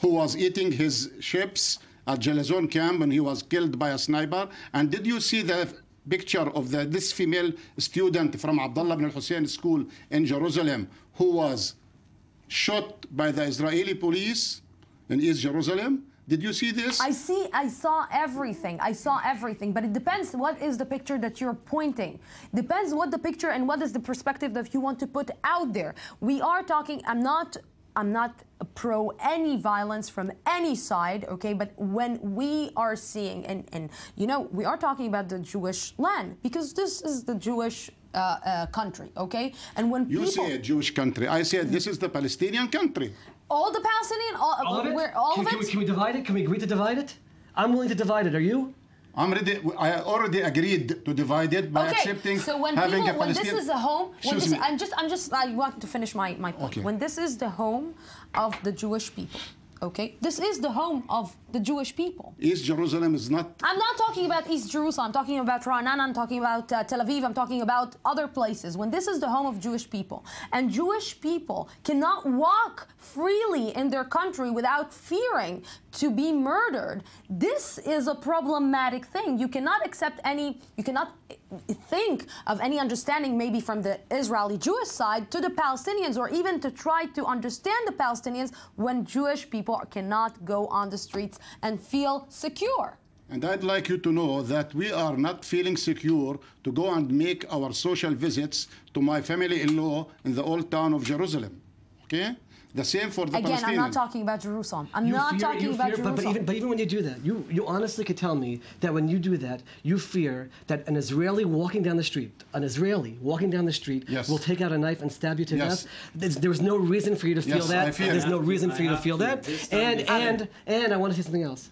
[SPEAKER 13] who was eating his chips at Jalazon camp and he was killed by a sniper? And did you see the picture of this female student from Abdullah ibn al-Hussein school in Jerusalem who was shot by the Israeli police in East Jerusalem? Did you see this?
[SPEAKER 1] I saw everything. I saw everything. But it depends what is the picture that you're pointing. Depends what the picture and what is the perspective that you want to put out there. We are talking, I'm not pro any violence from any side, okay? But when we are seeing, and you know, we are talking about the Jewish land, because this is the Jewish country, okay? And when
[SPEAKER 13] you say a Jewish country, I said this is the Palestinian country.
[SPEAKER 1] All the Palestinian, all of it?
[SPEAKER 12] Can we divide it? Can we agree to divide it? I'm willing to divide it. Are you?
[SPEAKER 13] I already agreed to divide it by accepting
[SPEAKER 1] so when
[SPEAKER 13] having
[SPEAKER 1] people,
[SPEAKER 13] a Palestinian...
[SPEAKER 1] When this is a home, I want to finish my point.
[SPEAKER 13] Okay.
[SPEAKER 1] When this is the home of the Jewish people, okay? This is the home of the Jewish people.
[SPEAKER 13] East Jerusalem is not...
[SPEAKER 1] I'm not talking about East Jerusalem. I'm talking about Ra'anana. I'm talking about Tel Aviv. I'm talking about other places. When this is the home of Jewish people, and Jewish people cannot walk freely in their country without fearing to be murdered, this is a problematic thing. You cannot accept any... You cannot think of any understanding maybe from the Israeli Jewish side to the Palestinians, or even to try to understand the Palestinians when Jewish people cannot go on the streets and feel secure.
[SPEAKER 13] And I'd like you to know that we are not feeling secure to go and make our social visits to my family-in-law in the old town of Jerusalem, okay? The same for the Palestinians.
[SPEAKER 1] Again, I'm not talking about Jerusalem. I'm not talking about Jerusalem.
[SPEAKER 12] But even when you do that, you honestly could tell me that when you do that, you fear that an Israeli walking down the street,
[SPEAKER 13] yes,
[SPEAKER 12] will take out a knife and stab you to death. There's no reason for you to feel that. There's no reason for you to feel that. And I want to say something else.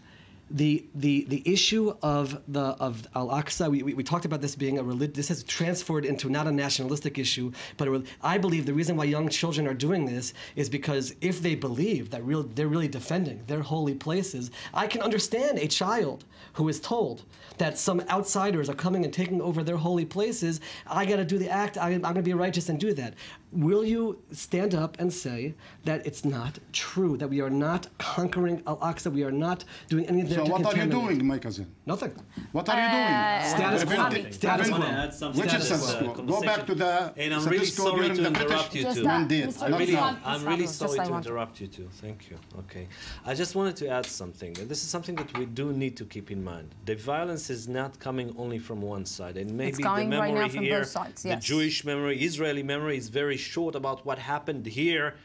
[SPEAKER 12] The issue of Al-Aqsa, we talked about this being a religion. This has transferred into not a nationalistic issue, but I believe the reason why young children are doing this is because if they believe that they're really defending their holy places, I can understand a child who is told that some outsiders are coming and taking over their holy places. I got to do the act. I'm going to be righteous and do that. Will you stand up and say that it's not true, that we are not conquering Al-Aqsa, we are not doing anything there to contaminate?
[SPEAKER 13] So what are you doing, my cousin?
[SPEAKER 12] Nothing.
[SPEAKER 13] What are you doing?
[SPEAKER 12] Status quo.
[SPEAKER 11] Status quo.
[SPEAKER 13] Which is status quo? Go back to the
[SPEAKER 11] and I'm really sorry to interrupt you too. I'm really sorry to interrupt you too. Thank you. Okay. I just wanted to add something. This is something that we do need to keep in mind. The violence is not coming only from one side. And maybe the memory
[SPEAKER 1] right now from
[SPEAKER 11] here,
[SPEAKER 1] both sides,
[SPEAKER 11] the Jewish memory, Israeli memory is very short about what happened here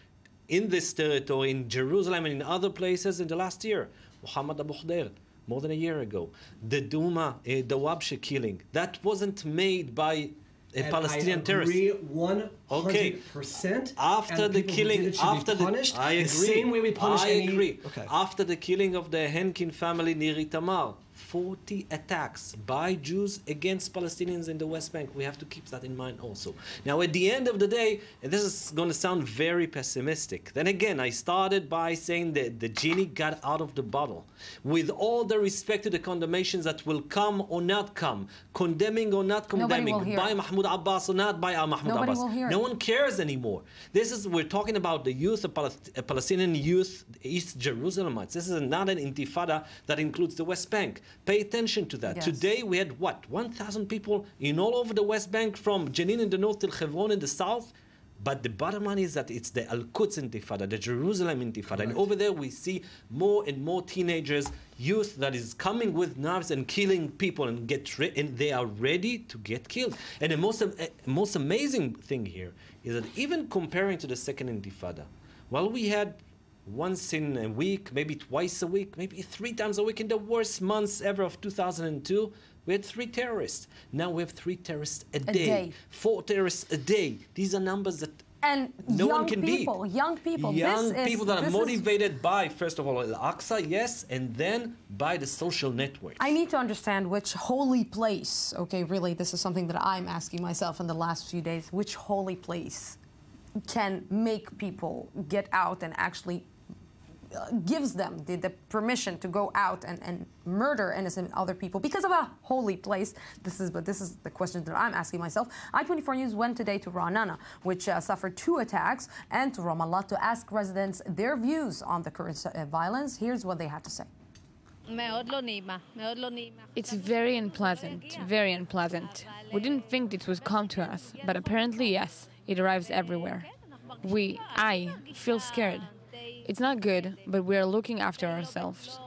[SPEAKER 11] in this territory, in Jerusalem and in other places in the last year. Muhammad Abu Khdeir, more than a year ago. The Douma, the Wabshe killing, that wasn't made by a Palestinian terrorist.
[SPEAKER 12] I agree 100%.
[SPEAKER 11] After the killing, after
[SPEAKER 12] punished,
[SPEAKER 11] I agree.
[SPEAKER 12] The same way we punish
[SPEAKER 11] I agree.
[SPEAKER 12] Okay.
[SPEAKER 11] After the killing of the Henkin family near Itamar, 40 attacks by Jews against Palestinians in the West Bank. We have to keep that in mind also. Now, at the end of the day, and this is going to sound very pessimistic. Then again, I started by saying that the genie got out of the bottle. With all the respect to the condemnations that will come or not come, condemning or not condemning, by Mahmoud Abbas or not by Mahmoud Abbas. No one cares anymore. We're talking about the youth of Palestinian youth, East Jerusalemites. This is not an intifada that includes the West Bank. Pay attention to that. Yes. Today we had, 1,000 people in all over the West Bank, from Jenin in the north till Hebron in the south. But the bottom line is that it's the Al-Quds Intifada, the Jerusalem Intifada. Right. And over there we see more and more teenagers, youth that is coming with knives and killing people, and they are ready to get killed. And the most amazing thing here is that even comparing to the second Intifada, while we had once in a week, maybe twice a week, maybe 3 times a week in the worst months ever of 2002, we had 3 terrorists. Now we have 3 terrorists a day. 4 terrorists a day. These are numbers that no one can beat.
[SPEAKER 1] Young people
[SPEAKER 11] that are motivated by, first of all, Al-Aqsa, yes, and then by the social network.
[SPEAKER 1] I need to understand which holy place, okay, really, this is something that I'm asking myself in the last few days, which holy place can make people get out and actually gives them the permission to go out and murder innocent other people because of a holy place. This is the question that I'm asking myself. I-24 News went today to Ra'anana, which suffered 2 attacks, and to Ramallah to ask residents their views on the current violence. Here's what they had to say.
[SPEAKER 14] It's very unpleasant, very unpleasant. We didn't think it would come to us, but apparently yes, it arrives everywhere. I feel scared. It's not good, but we are looking after ourselves.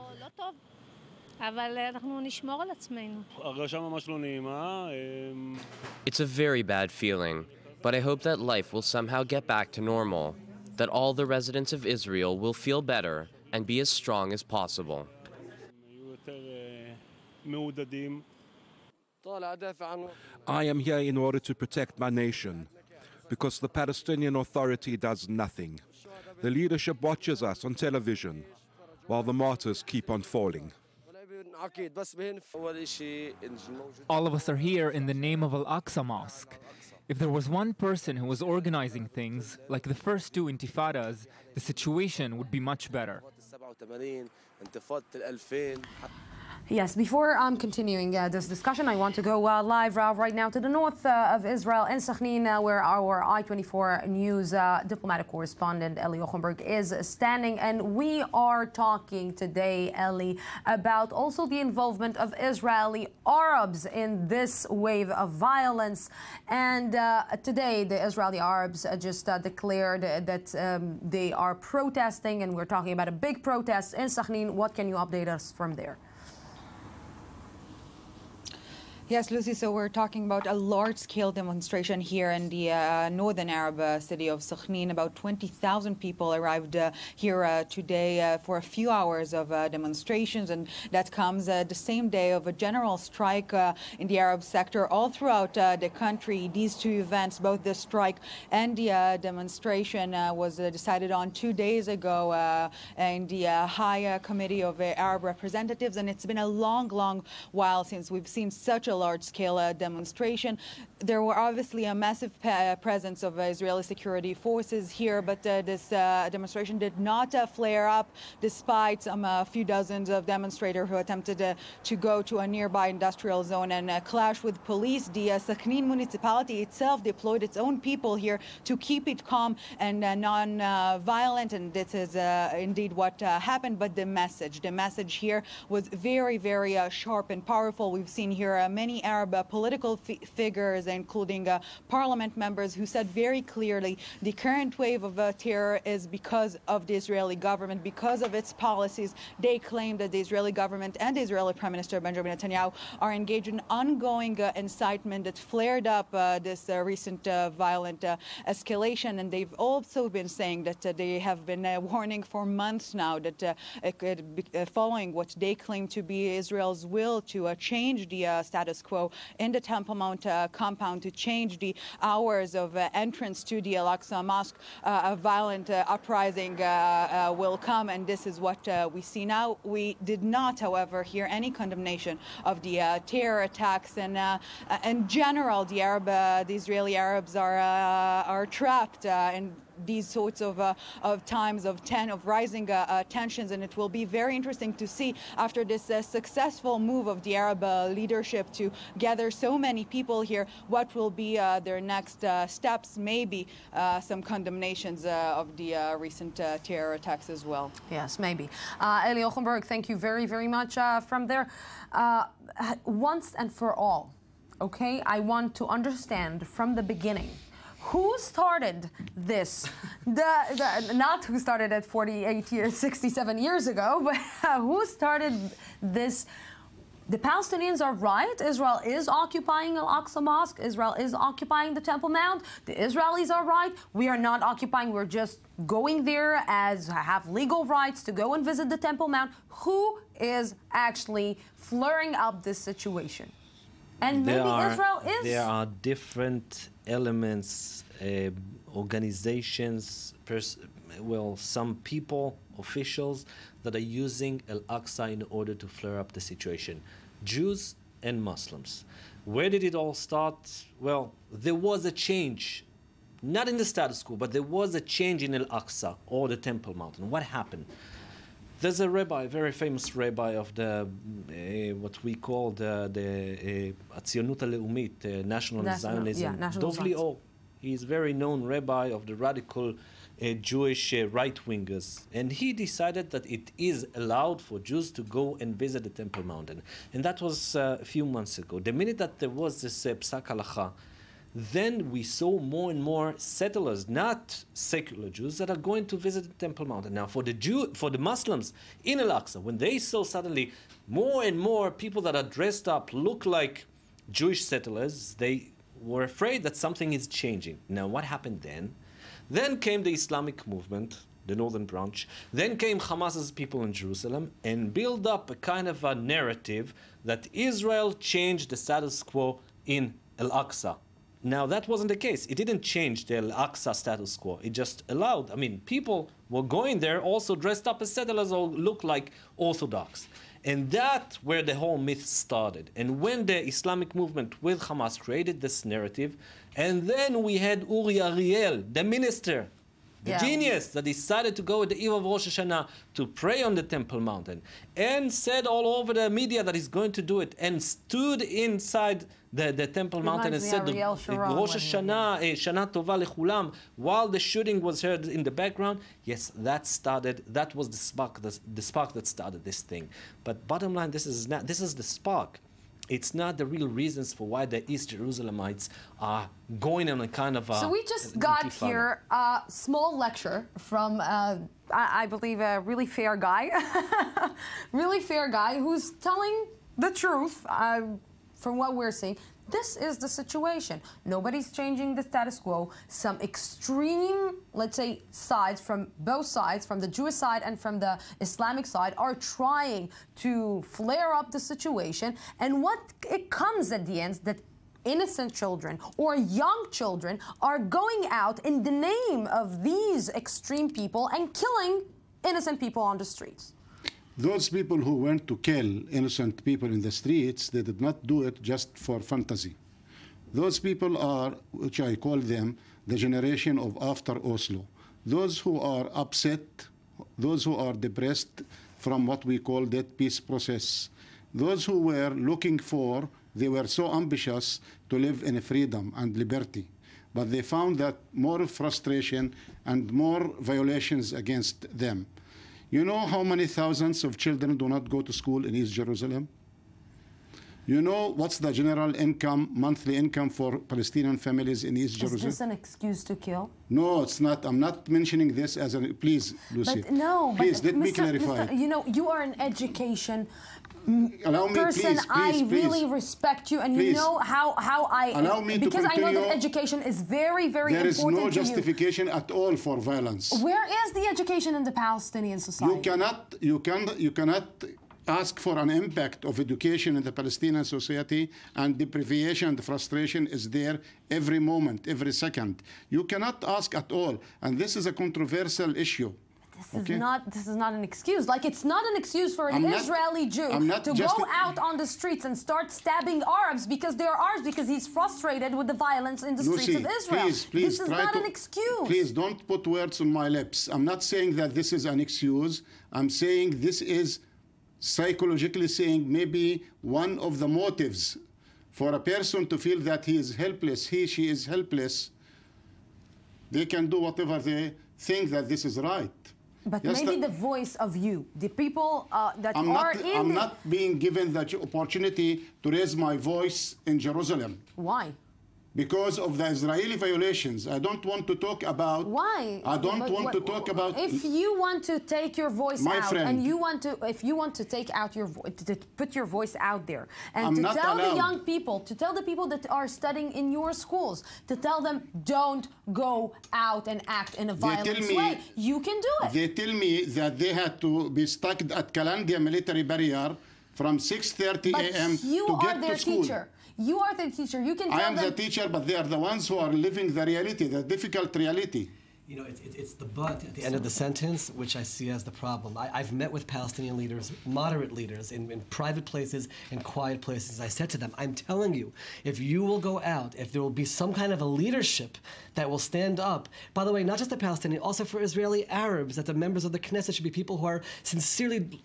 [SPEAKER 9] It's a very bad feeling, but I hope that life will somehow get back to normal, that all the residents of Israel will feel better and be as strong as possible.
[SPEAKER 15] I am here in order to protect my nation, because the Palestinian Authority does nothing. The leadership watches us on television, while the martyrs keep on falling.
[SPEAKER 2] All of us are here in the name of Al-Aqsa Mosque. If there was one person who was organizing things, like the first 2 intifadas, the situation would be much better.
[SPEAKER 1] Yes, before I'm continuing this discussion, I want to go live right now to the north of Israel in Sachin, where our I-24 News diplomatic correspondent Eli Ochenberg is standing. And we are talking today, Eli, about also the involvement of Israeli Arabs in this wave of violence. And today, the Israeli Arabs just declared that they are protesting, and we're talking about a big protest in Sachin. What can you update us from there?
[SPEAKER 16] Yes, Lucy, so we're talking about a large-scale demonstration here in the northern Arab city of Sachin. About 20,000 people arrived here today for a few hours of demonstrations, and that comes the same day of a general strike in the Arab sector all throughout the country. These 2 events, both the strike and the demonstration, was decided on 2 days ago in the High Committee of Arab Representatives, and it's been a long while since we've seen such a large-scale demonstration. There were obviously a massive presence of Israeli security forces here, but this demonstration did not flare up despite a few dozens of demonstrators who attempted to go to a nearby industrial zone and clash with police. The Sachin municipality itself deployed its own people here to keep it calm and non-violent, and this is indeed what happened. But the message here was very sharp and powerful. We've seen here many Arab political figures, including parliament members, who said very clearly the current wave of terror is because of the Israeli government, because of its policies. They claim that the Israeli government and the Israeli Prime Minister Benjamin Netanyahu are engaged in ongoing incitement that flared up this recent violent escalation. And they've also been saying that they have been warning for months now that following what they claim to be Israel's will to change the status quo in the Temple Mount compound, to change the hours of entrance to the Al-Aqsa Mosque, a violent uprising will come, and this is what we see now. We did not, however, hear any condemnation of the terror attacks, and in general, the Israeli Arabs are trapped in these sorts of times of rising tensions, and it will be very interesting to see after this successful move of the Arab leadership to gather so many people here, what will be their next steps, maybe some condemnations of the recent terror attacks as well.
[SPEAKER 1] Yes, maybe. Eli Ochenberg, thank you very much from there. Once and for all, okay, I want to understand from the beginning, who started this? Not who started it 48 years, 67 years ago, but who started this? The Palestinians are right. Israel is occupying Al-Aqsa Mosque. Israel is occupying the Temple Mount. The Israelis are right. We are not occupying. We're just going there as have legal rights to go and visit the Temple Mount. Who is actually flaring up this situation? And maybe Israel is.
[SPEAKER 11] There are different elements, organizations, some people, officials that are using Al-Aqsa in order to flare up the situation. Jews and Muslims. Where did it all start? Well, there was a change not in the status quo, but there was a change in Al-Aqsa, or the Temple Mount. And what happened? There's a rabbi, a very famous rabbi of the what we call the Atzionut HaLeumit, National Zionism, Dov Lior. He's a very known rabbi of the radical Jewish right-wingers. And he decided that it is allowed for Jews to go and visit the Temple Mountain. And that was a few months ago. The minute that there was this Psak Halacha, then we saw more and more settlers, not secular Jews, that are going to visit the Temple Mountain. Now, for the Muslims in Al-Aqsa, when they saw suddenly more and more people that are dressed up look like Jewish settlers, they were afraid that something is changing. Now, what happened then? Then came the Islamic movement, the northern branch. Then came Hamas's people in Jerusalem and built up a kind of a narrative that Israel changed the status quo in Al-Aqsa. Now, that wasn't the case. It didn't change the Al-Aqsa status quo. It just allowed, people were going there also dressed up as settlers or looked like Orthodox. And that's where the whole myth started. And when the Islamic movement with Hamas created this narrative, and then we had Uri Ariel, the minister, the genius that decided to go at the eve of Rosh Hashanah to pray on the Temple Mountain, and said all over the media that he's going to do it, and stood inside the Temple Mountain and said Rosh Hashanah, Shana Tova Lechulam, while the shooting was heard in the background. Yes, that was the spark that started this thing. But bottom line, this is the spark. It's not the real reasons for why the East Jerusalemites are going on a kind of
[SPEAKER 1] So we just got here a small lecture from, I believe, a really fair guy, who's telling the truth from what we're seeing. This is the situation. Nobody's changing the status quo. Some extreme, let's say, sides from both sides, from the Jewish side and from the Islamic side, are trying to flare up the situation. And what it comes at the end that innocent children or young children are going out in the name of these extreme people and killing innocent people on the streets.
[SPEAKER 13] Those people who went to kill innocent people in the streets, they did not do it just for fantasy. Those people are, which I call them, the generation of after Oslo. Those who are upset, those who are depressed from what we call that peace process. Those who were looking for, they were so ambitious to live in freedom and liberty. But they found that more frustration and more violations against them. You know how many thousands of children do not go to school in East Jerusalem? You know what's the general income, monthly income for Palestinian families in East Jerusalem?
[SPEAKER 1] Is this an excuse to kill?
[SPEAKER 13] No, it's not. I'm not mentioning this as a... Please, Lucy.
[SPEAKER 1] But no,
[SPEAKER 13] please, let me clarify.
[SPEAKER 1] You know, you are an education
[SPEAKER 13] Allow me,
[SPEAKER 1] person.
[SPEAKER 13] Please,
[SPEAKER 1] I really respect you, and you know how I...
[SPEAKER 13] Allow me to
[SPEAKER 1] because
[SPEAKER 13] continue.
[SPEAKER 1] I know that education is very, very important to you.
[SPEAKER 13] There is no justification at all for violence.
[SPEAKER 1] Where is the education in the Palestinian society?
[SPEAKER 13] You cannot ask for an impact of education in the Palestinian society, and deprivation and frustration is there every moment, every second. You cannot ask at all, and this is a controversial issue.
[SPEAKER 1] This is not an excuse. Like, it's not an excuse for an Israeli Jew to go out on the streets and start stabbing Arabs because they're Arabs, because he's frustrated with the violence in the streets of Israel.
[SPEAKER 13] Please,
[SPEAKER 1] this is not an excuse.
[SPEAKER 13] Please don't put words on my lips. I'm not saying that this is an excuse. I'm saying this is psychologically saying maybe one of the motives for a person to feel that he is helpless, she is helpless. They can do whatever they think that this is right.
[SPEAKER 1] But maybe the voice of you, the people that
[SPEAKER 13] I'm not being given the opportunity to raise my voice in Jerusalem.
[SPEAKER 1] Why?
[SPEAKER 13] Because of the Israeli violations. I don't want to talk about...
[SPEAKER 1] Why?
[SPEAKER 13] I don't want to talk about...
[SPEAKER 1] If you want to take your voice out,
[SPEAKER 13] friend,
[SPEAKER 1] and if you want to take out your voice, to put your voice out there, and to tell the young people, to tell the people that are studying in your schools, to tell them, don't go out and act in a violent way, you can do it.
[SPEAKER 13] They tell me that they had to be stuck at Kalandia military barrier from 6:30 a.m. to get to school.
[SPEAKER 1] Teacher. You are the teacher. You can tell them.
[SPEAKER 13] I am the teacher, but they are the ones who are living the reality, the difficult reality.
[SPEAKER 12] You know, it's the but at the end of the sentence, which I see as the problem. I've met with Palestinian leaders, moderate leaders, in private places and quiet places. I said to them, I'm telling you, if you will go out, if there will be some kind of a leadership that will stand up, by the way, not just the Palestinian, also for Israeli Arabs, that the members of the Knesset should be people who are sincerely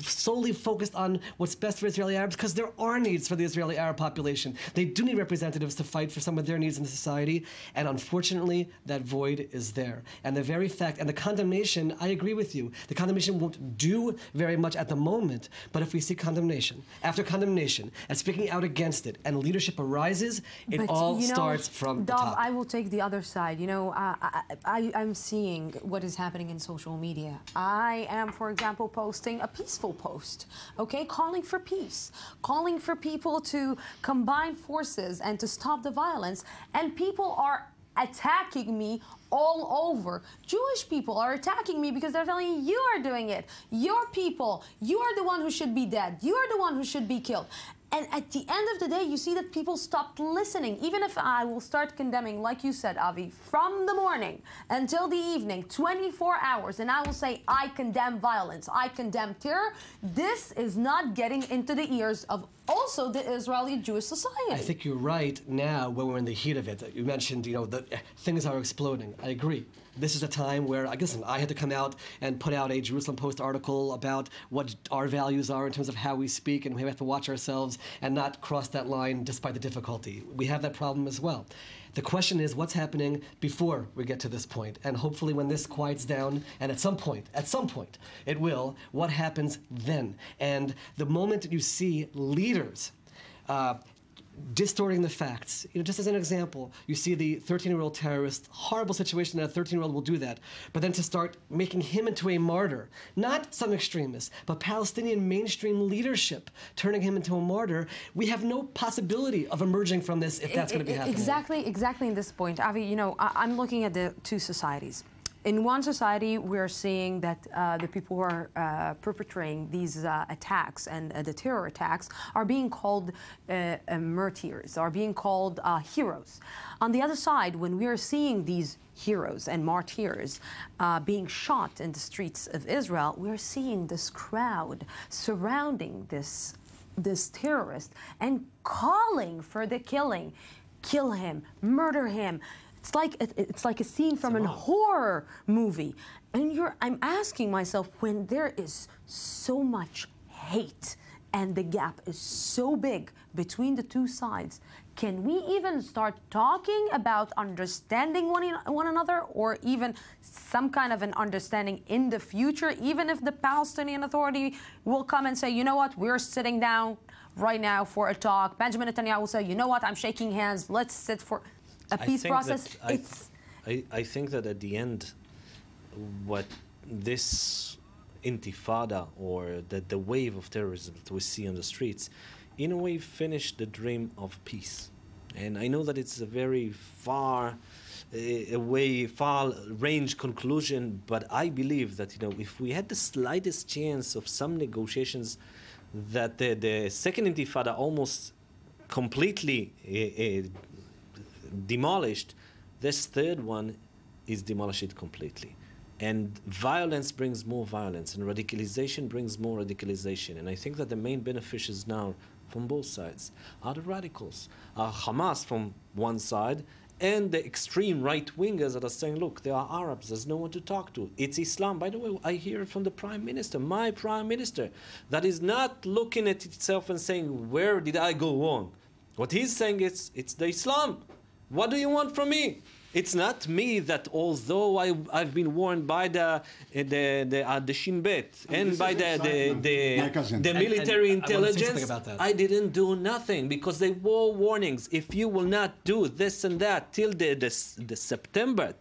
[SPEAKER 12] solely focused on what's best for Israeli Arabs, because there are needs for the Israeli Arab population. They do need representatives to fight for some of their needs in the society, and unfortunately, that void is there. And the very fact, and the condemnation, I agree with you, the condemnation won't do very much at the moment, but if we see condemnation, after condemnation, and speaking out against it, and leadership arises, it all starts from the top.
[SPEAKER 1] I will take the other side. You know, I'm seeing what is happening in social media. I am, for example, posting a peaceful post, okay, calling for peace, calling for people to combine forces and to stop the violence, and people are attacking me all over. Jewish people are attacking me because they're telling me, you are doing it. Your people, you are the one who should be dead. You are the one who should be killed. And at the end of the day, you see that people stopped listening. Even if I will start condemning, like you said, Avi, from the morning until the evening, 24 hours, and I will say, I condemn violence, I condemn terror, this is not getting into the ears of also the Israeli Jewish society.
[SPEAKER 12] I think you're right now when we're in the heat of it. You mentioned, you know, that things are exploding. I agree. This is a time where, I guess, I had to come out and put out a Jerusalem Post article about what our values are in terms of how we speak, and we have to watch ourselves and not cross that line despite the difficulty. We have that problem as well. The question is what's happening before we get to this point, and hopefully when this quiets down, and at some point, it will, what happens then? And the moment that you see leaders distorting the facts. You know, just as an example, you see the 13-year-old terrorist, horrible situation that a 13-year-old will do that, but then to start making him into a martyr, not some extremists, but Palestinian mainstream leadership turning him into a martyr, we have no possibility of emerging from this if that's going to be happening.
[SPEAKER 1] Exactly in this point. Avi, you know, I'm looking at the two societies. In one society, we're seeing that the people who are perpetrating these attacks and the terror attacks are being called martyrs, are being called heroes. On the other side, when we are seeing these heroes and martyrs being shot in the streets of Israel, we're seeing this crowd surrounding this terrorist and calling for the killing. Kill him, murder him. It's like a scene from a horror movie. And I'm asking myself, when there is so much hate and the gap is so big between the two sides, can we even start talking about understanding one another, or even some kind of an understanding in the future, even if the Palestinian Authority will come and say, you know what, we're sitting down right now for a talk. Benjamin Netanyahu will say, you know what, I'm shaking hands, let's sit for a peace process.
[SPEAKER 11] I think that at the end, what this intifada, or the wave of terrorism that we see on the streets, in a way finished the dream of peace. And I know that it's a very far range conclusion, but I believe that, you know, if we had the slightest chance of some negotiations, that the second intifada almost completely demolished, this third one is demolished completely. And violence brings more violence, and radicalization brings more radicalization. And I think that the main beneficiaries now from both sides are the radicals, Hamas from one side, and the extreme right-wingers that are saying, look, there are Arabs, there's no one to talk to. It's Islam. By the way, I hear it from the Prime Minister, my Prime Minister, that is not looking at itself and saying, where did I go wrong? What he's saying is, it's the Islam. What do you want from me? It's not me that, although I've been warned by the Shin Bet and by the military intelligence, I didn't do nothing, because they were warnings. If you will not do this and that till the September,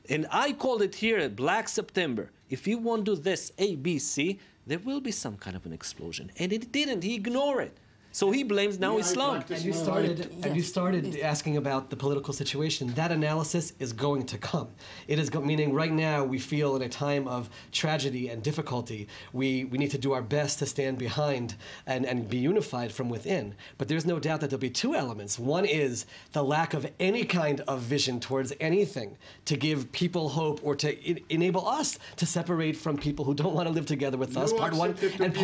[SPEAKER 11] and I called it here Black September. If you won't do this A, B, C, there will be some kind of an explosion. And it didn't. He ignored it. So he blames now Islam.
[SPEAKER 12] And you started asking about the political situation. That analysis is going to come. It is meaning right now we feel in a time of tragedy and difficulty. We need to do our best to stand behind and be unified from within. But there's no doubt that there'll be two elements. One is the lack of any kind of vision towards anything to give people hope or to enable us to separate from people who don't want to live together with us. Part one. And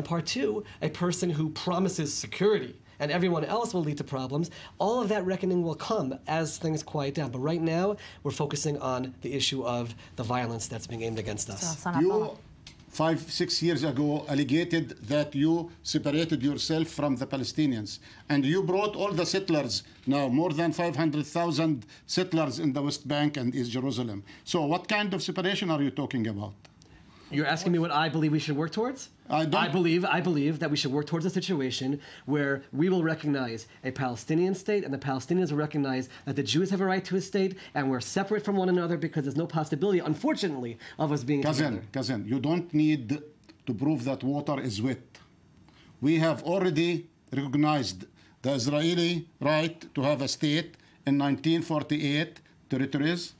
[SPEAKER 12] part two, a person who promises security and everyone else will lead to problems. All of that reckoning will come as things quiet down. But right now, we're focusing on the issue of the violence that's being aimed against us.
[SPEAKER 13] You, 5-6 years ago, alleged that you separated yourself from the Palestinians. And you brought all the settlers, now more than 500,000 settlers in the West Bank and East Jerusalem. So what kind of separation are you talking about?
[SPEAKER 12] You're asking me what I believe we should work towards? I believe that we should work towards a situation where we will recognize a Palestinian state and the Palestinians will recognize that the Jews have a right to a state and we're separate from one another because there's no possibility, unfortunately, of us being together.
[SPEAKER 13] Kazan, you don't need to prove that water is wet. We have already recognized the Israeli right to have a state in 1948 territories,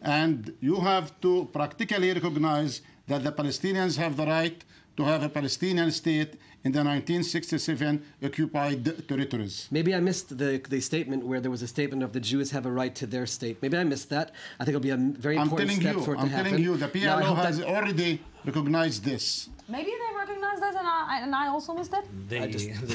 [SPEAKER 13] and you have to practically recognize that the Palestinians have the right to have a Palestinian state in the 1967 occupied territories.
[SPEAKER 12] Maybe I missed the statement where there was a statement of the Jews have a right to their state. Maybe I missed that. I think it'll be a very important step for it to happen.
[SPEAKER 13] I'm telling you, the PLO has already recognized this.
[SPEAKER 1] Maybe they recognize that and I also missed it?
[SPEAKER 11] They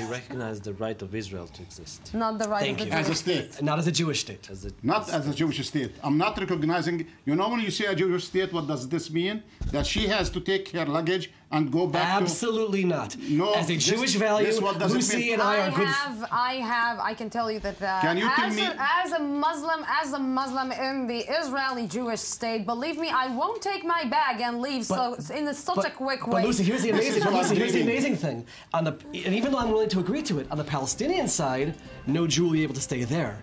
[SPEAKER 11] recognize the right of Israel to exist.
[SPEAKER 1] Not the right of the
[SPEAKER 13] As a state.
[SPEAKER 12] Not as a Jewish state.
[SPEAKER 13] Not as a Jewish state. I'm not recognizing, you know when you say a Jewish state, what does this mean? That she has to take her luggage and go back
[SPEAKER 12] Absolutely not.
[SPEAKER 13] No.
[SPEAKER 12] As a Jewish value, Lucy and I are good.
[SPEAKER 1] I can tell you that
[SPEAKER 13] Can you tell me?
[SPEAKER 1] As a Muslim in the Israeli Jewish state, believe me, I won't take my bag and leave in such a quick way.
[SPEAKER 12] But Lucy, here's the amazing thing. And even though I'm willing to agree to it, on the Palestinian side, no Jew will be able to stay there.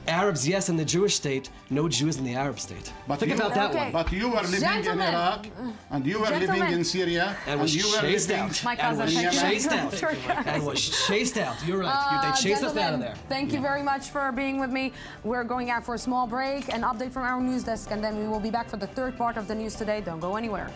[SPEAKER 12] Arabs, yes, in the Jewish state, no Jews in the Arab state.
[SPEAKER 13] But
[SPEAKER 12] think about that one.
[SPEAKER 13] But you were living in Iraq, and you were living in Syria,
[SPEAKER 12] and was chased out. And was chased out. And was chased out. You're right. They chased us out of there.
[SPEAKER 1] Thank you very much for being with me. We're going out for a small break, an update from our news desk, and then we will be back for the third part of the news today. Don't go anywhere.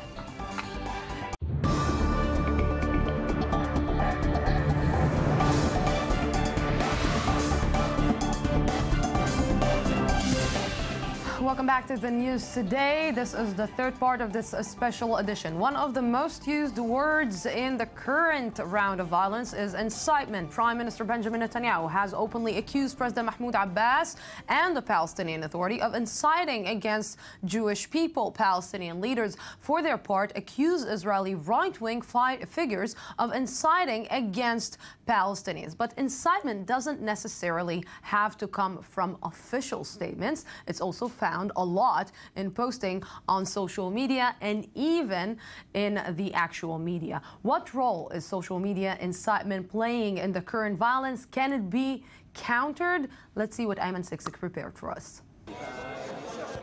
[SPEAKER 1] Welcome back to the news today. This is the third part of this special edition. One of the most used words in the current round of violence is incitement. Prime Minister Benjamin Netanyahu has openly accused President Mahmoud Abbas and the Palestinian Authority of inciting against Jewish people. Palestinian leaders, for their part, accuse Israeli right-wing figures of inciting against Palestinians. But incitement doesn't necessarily have to come from official statements. It's also found a lot in posting on social media and even in the actual media. What role is social media incitement playing in the current violence? Can it be countered? Let's see what Ayman Siksik prepared for us.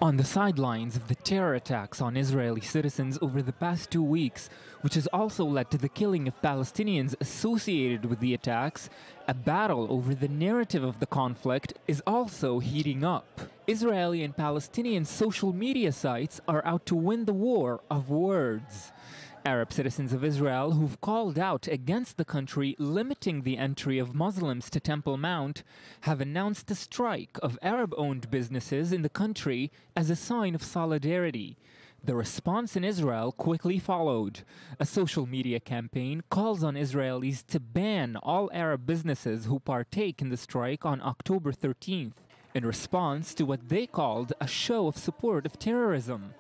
[SPEAKER 2] On the sidelines of the terror attacks on Israeli citizens over the past 2 weeks, which has also led to the killing of Palestinians associated with the attacks, a battle over the narrative of the conflict is also heating up. Israeli and Palestinian social media sites are out to win the war of words. Arab citizens of Israel who've called out against the country limiting the entry of Muslims to Temple Mount have announced a strike of Arab-owned businesses in the country as a sign of solidarity. The response in Israel quickly followed. A social media campaign calls on Israelis to ban all Arab businesses who partake in the strike on October 13th, in response to what they called a show of support of terrorism.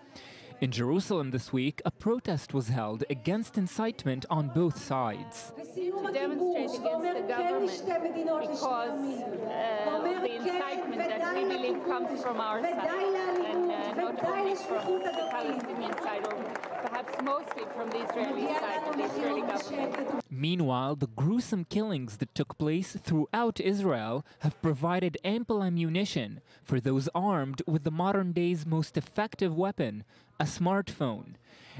[SPEAKER 2] In Jerusalem this week, a protest was held against incitement on both sides.
[SPEAKER 17] To demonstrate against the government because the incitement that we believe comes from our side and not only from the Palestinian side or perhaps mostly from the Israeli side, the Israeli government.
[SPEAKER 2] Meanwhile, the gruesome killings that took place throughout Israel have provided ample ammunition for those armed with the modern day's most effective weapon, a smartphone.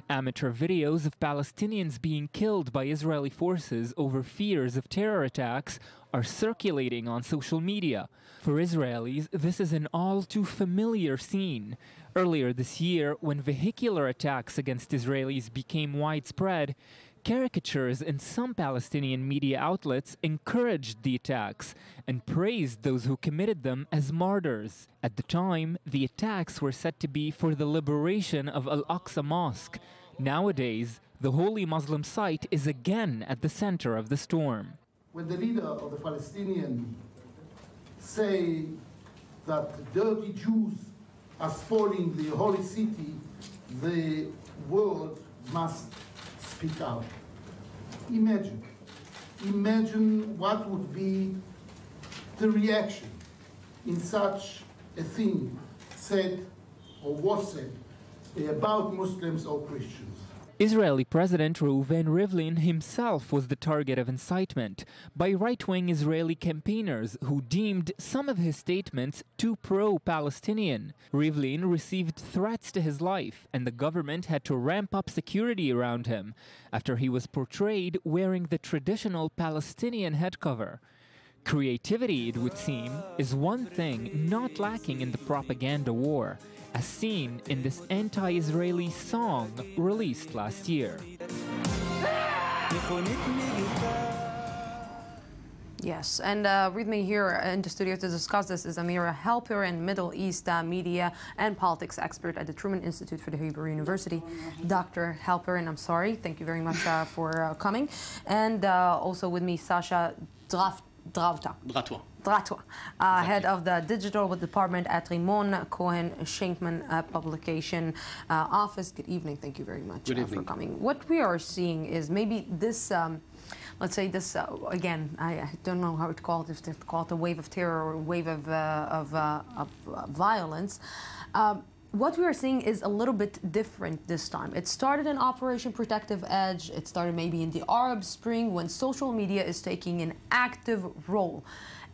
[SPEAKER 2] Amateur videos of Palestinians being killed by Israeli forces over fears of terror attacks are circulating on social media. For Israelis, this is an all too familiar scene. Earlier this year, when vehicular attacks against Israelis became widespread, caricatures in some Palestinian media outlets encouraged the attacks and praised those who committed them as martyrs. At the time, the attacks were said to be for the liberation of Al-Aqsa Mosque. Nowadays, the holy Muslim site is again at the center of the storm.
[SPEAKER 18] When the leader of the Palestinians say that dirty Jews are spoiling the holy city, the world must speak out. Imagine what would be the reaction in such a thing said or was said about Muslims or Christians.
[SPEAKER 2] Israeli President Reuven Rivlin himself was the target of incitement by right-wing Israeli campaigners who deemed some of his statements too pro-Palestinian. Rivlin received threats to his life, and the government had to ramp up security around him after he was portrayed wearing the traditional Palestinian head cover. Creativity, it would seem, is one thing not lacking in the propaganda war, as seen in this anti-Israeli song released last year.
[SPEAKER 1] Yes, and with me here in the studio to discuss this is Amira Halper, and Middle East media and politics expert at the Truman Institute for the Hebrew University. Dr. Halper, and I'm sorry, thank you very much for coming. And also with me, Sasha Dratwa, head of the digital department at Rimon Cohen Schenkman publication office. Good evening. Thank you very much for coming. What we are seeing is maybe this, let's say this, again, I don't know how to call it, if to call it a wave of terror or a wave of violence. What we are seeing is a little bit different this time. It started in Operation Protective Edge. It started maybe in the Arab Spring, when social media is taking an active role.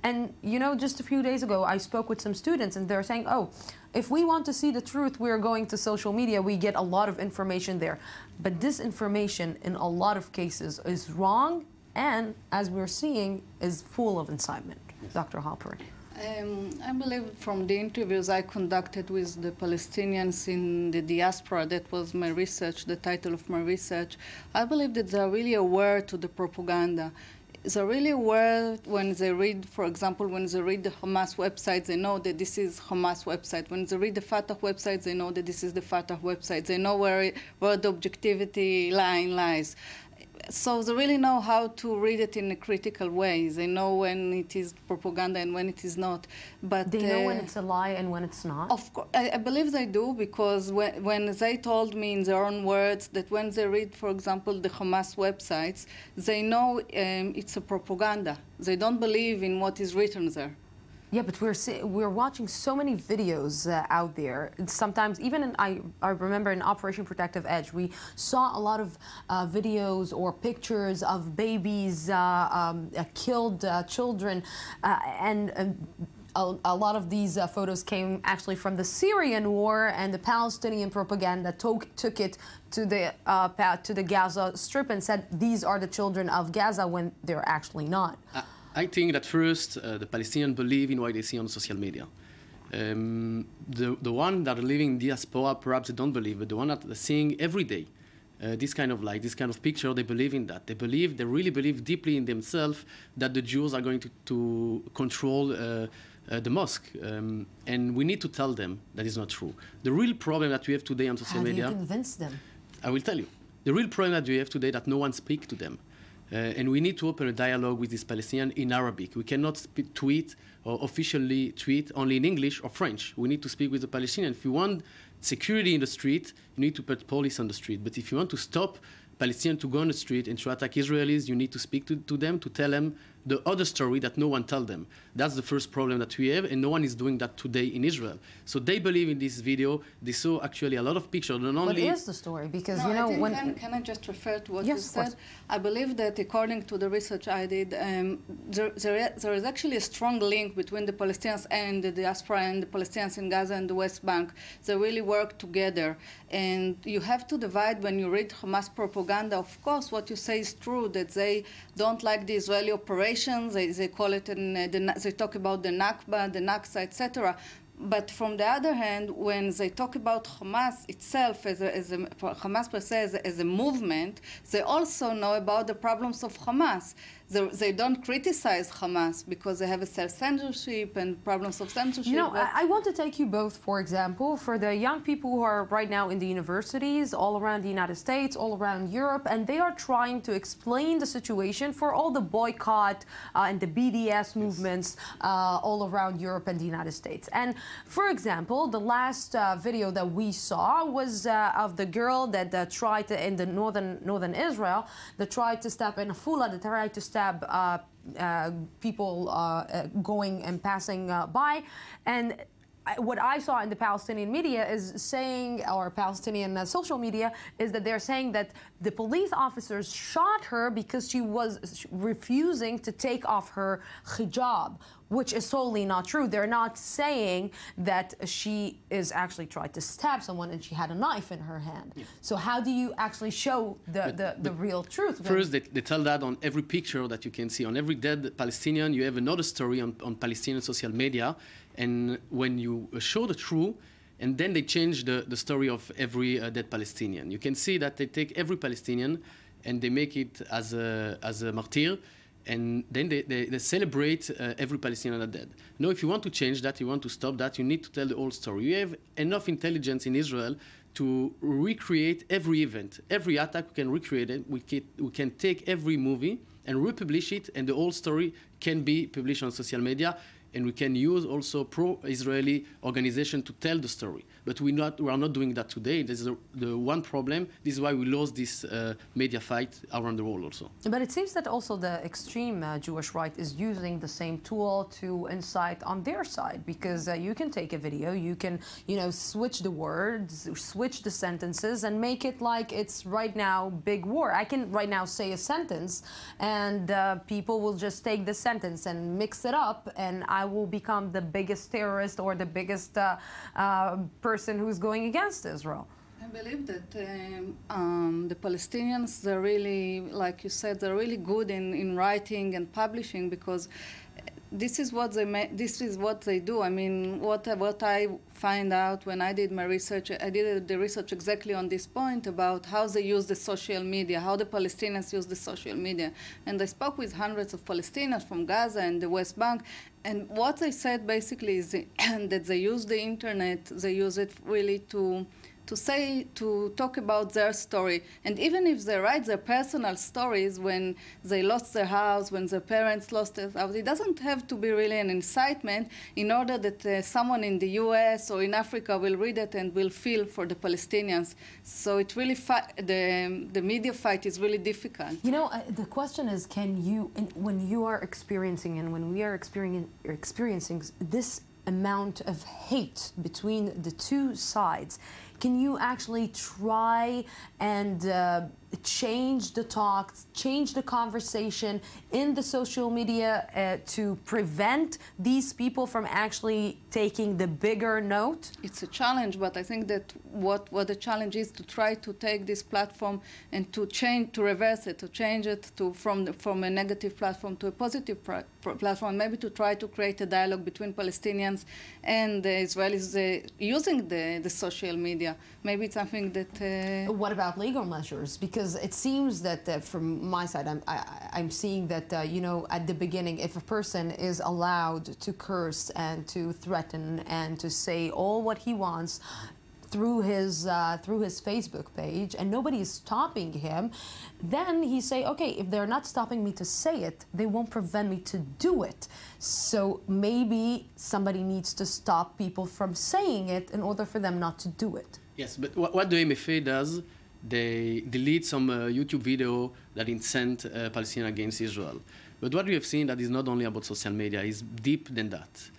[SPEAKER 1] And, you know, just a few days ago, I spoke with some students, and they're saying, oh, if we want to see the truth, we're going to social media. We get a lot of information there. But this information, in a lot of cases, is wrong, and, as we're seeing, is full of incitement. Yes. Dr. Halper.
[SPEAKER 19] I believe from the interviews I conducted with the Palestinians in the diaspora, that was my research, the title of my research, I believe that they are really aware to the propaganda. They're really aware when they read, for example, when they read the Hamas website, they know that this is Hamas website. When they read the Fatah website, they know that this is the Fatah website. They know where the objectivity line lies. So they really know how to read it in a critical way. They know when it is propaganda and when it is not. But
[SPEAKER 1] they know when it's a lie and when it's not?
[SPEAKER 19] Of course, I believe they do, because when they told me in their own words that when they read, for example, the Hamas websites, they know it's a propaganda. They don't believe in what is written there.
[SPEAKER 1] Yeah, but we're watching so many videos out there. Sometimes, even in, I remember in Operation Protective Edge, we saw a lot of videos or pictures of babies, killed children, and a lot of these photos came actually from the Syrian war, and the Palestinian propaganda took it to the Gaza Strip and said these are the children of Gaza, when they're actually not.
[SPEAKER 20] I think that first, the Palestinians believe in what they see on social media. The one that are living in diaspora, perhaps they don't believe, but the one that are seeing every day this kind of picture, they believe in that. They really believe deeply in themselves that the Jews are going to control the mosque. And we need to tell them that is not true. The real problem that we have today on social media...
[SPEAKER 1] How do you convince them?
[SPEAKER 20] I will tell you. The real problem that we have today that no one speaks to them. And we need to open a dialogue with these Palestinians in Arabic. We cannot tweet or officially tweet only in English or French. We need to speak with the Palestinians. If you want security in the street, you need to put police on the street. But if you want to stop Palestinians to go on the street and to attack Israelis, you need to speak to them, to tell them the other story that no one tells them. That's the first problem that we have, and no one is doing that today in Israel. So they believe in this video. They saw actually a lot of pictures. Not only
[SPEAKER 1] what is the story? Because
[SPEAKER 19] no,
[SPEAKER 1] you know,
[SPEAKER 19] can I just refer to what
[SPEAKER 1] yes,
[SPEAKER 19] you said? I believe that according to the research I did, there is actually a strong link between the Palestinians and the diaspora and the Palestinians in Gaza and the West Bank. They really work together. And you have to divide when you read Hamas propaganda. Of course, what you say is true, that they don't like the Israeli operations. They call it, they talk about the Nakba, the Naksa, etc. But from the other hand, when they talk about Hamas itself, Hamas per se, as a movement, they also know about the problems of Hamas. They don't criticize Hamas because they have a self-censorship and problems of censorship.
[SPEAKER 1] You know, I want to take you both, for example, for the young people who are right now in the universities all around the United States, all around Europe, and they are trying to explain the situation for all the boycott and the BDS movements all around Europe and the United States. And for example, the last video that we saw was of the girl that tried to, in the northern Israel, that tried to stab in Afula, that tried to stab people going and passing by. And what I saw in the Palestinian media is saying, or Palestinian social media, is that they're saying that the police officers shot her because she was refusing to take off her hijab, which is totally not true. They're not saying that she is actually tried to stab someone and she had a knife in her hand. Yeah. So how do you actually show the real truth?
[SPEAKER 20] First, they tell that on every picture that you can see. On every dead Palestinian, you have another story on Palestinian social media. And when you show the truth, and then they change the story of every dead Palestinian. You can see that they take every Palestinian and they make it as a martyr, and then they celebrate every Palestinian that dead. Now, if you want to change that, you want to stop that, you need to tell the whole story. You have enough intelligence in Israel to recreate every event. Every attack, we can recreate it. We can take every movie and republish it, and the whole story can be published on social media. And we can use also pro-Israeli organization to tell the story. But we are not doing that today. This is the one problem. This is why we lost this media fight around the world also.
[SPEAKER 1] But it seems that also the extreme Jewish right is using the same tool to incite on their side, because you can take a video, you can, switch the words, switch the sentences, and make it like it's right now big war. I can right now say a sentence, and people will just take the sentence and mix it up, and I will become the biggest terrorist or the biggest person who's going against Israel.
[SPEAKER 19] I believe that the Palestinians, they're really, like you said, they're really good in writing and publishing, because this is what they do. I mean, what I find out when I did my research, I did the research exactly on this point about how they use the social media, how the Palestinians use the social media. And I spoke with hundreds of Palestinians from Gaza and the West Bank, and what they said basically is that they use the internet, they use it really to talk about their story. And even if they write their personal stories when they lost their house, when their parents lost their house, it doesn't have to be really an incitement in order that someone in the US or in Africa will read it and will feel for the Palestinians. So it really, the media fight is really difficult.
[SPEAKER 1] The question is, can you, when you are experiencing and when we are experiencing this amount of hate between the two sides, can you actually try and change the talk, change the conversation in the social media to prevent these people from actually taking the bigger note?
[SPEAKER 19] It's a challenge, but I think that what the challenge is to try to take this platform and to reverse it, to change it from a negative platform to a positive platform, maybe to try to create a dialogue between Palestinians and the Israelis using the social media. Maybe it's something that...
[SPEAKER 1] What about legal measures? Because it seems that from my side, I'm seeing that, at the beginning, if a person is allowed to curse and to threaten and to say all what he wants through his Facebook page, and nobody is stopping him, then he say, okay, if they're not stopping me to say it, they won't prevent me to do it. So maybe somebody needs to stop people from saying it in order for them not to do it.
[SPEAKER 20] Yes, but what the MFA does, they delete some YouTube video that incent Palestinians against Israel. But what we have seen that is not only about social media, is deep than that.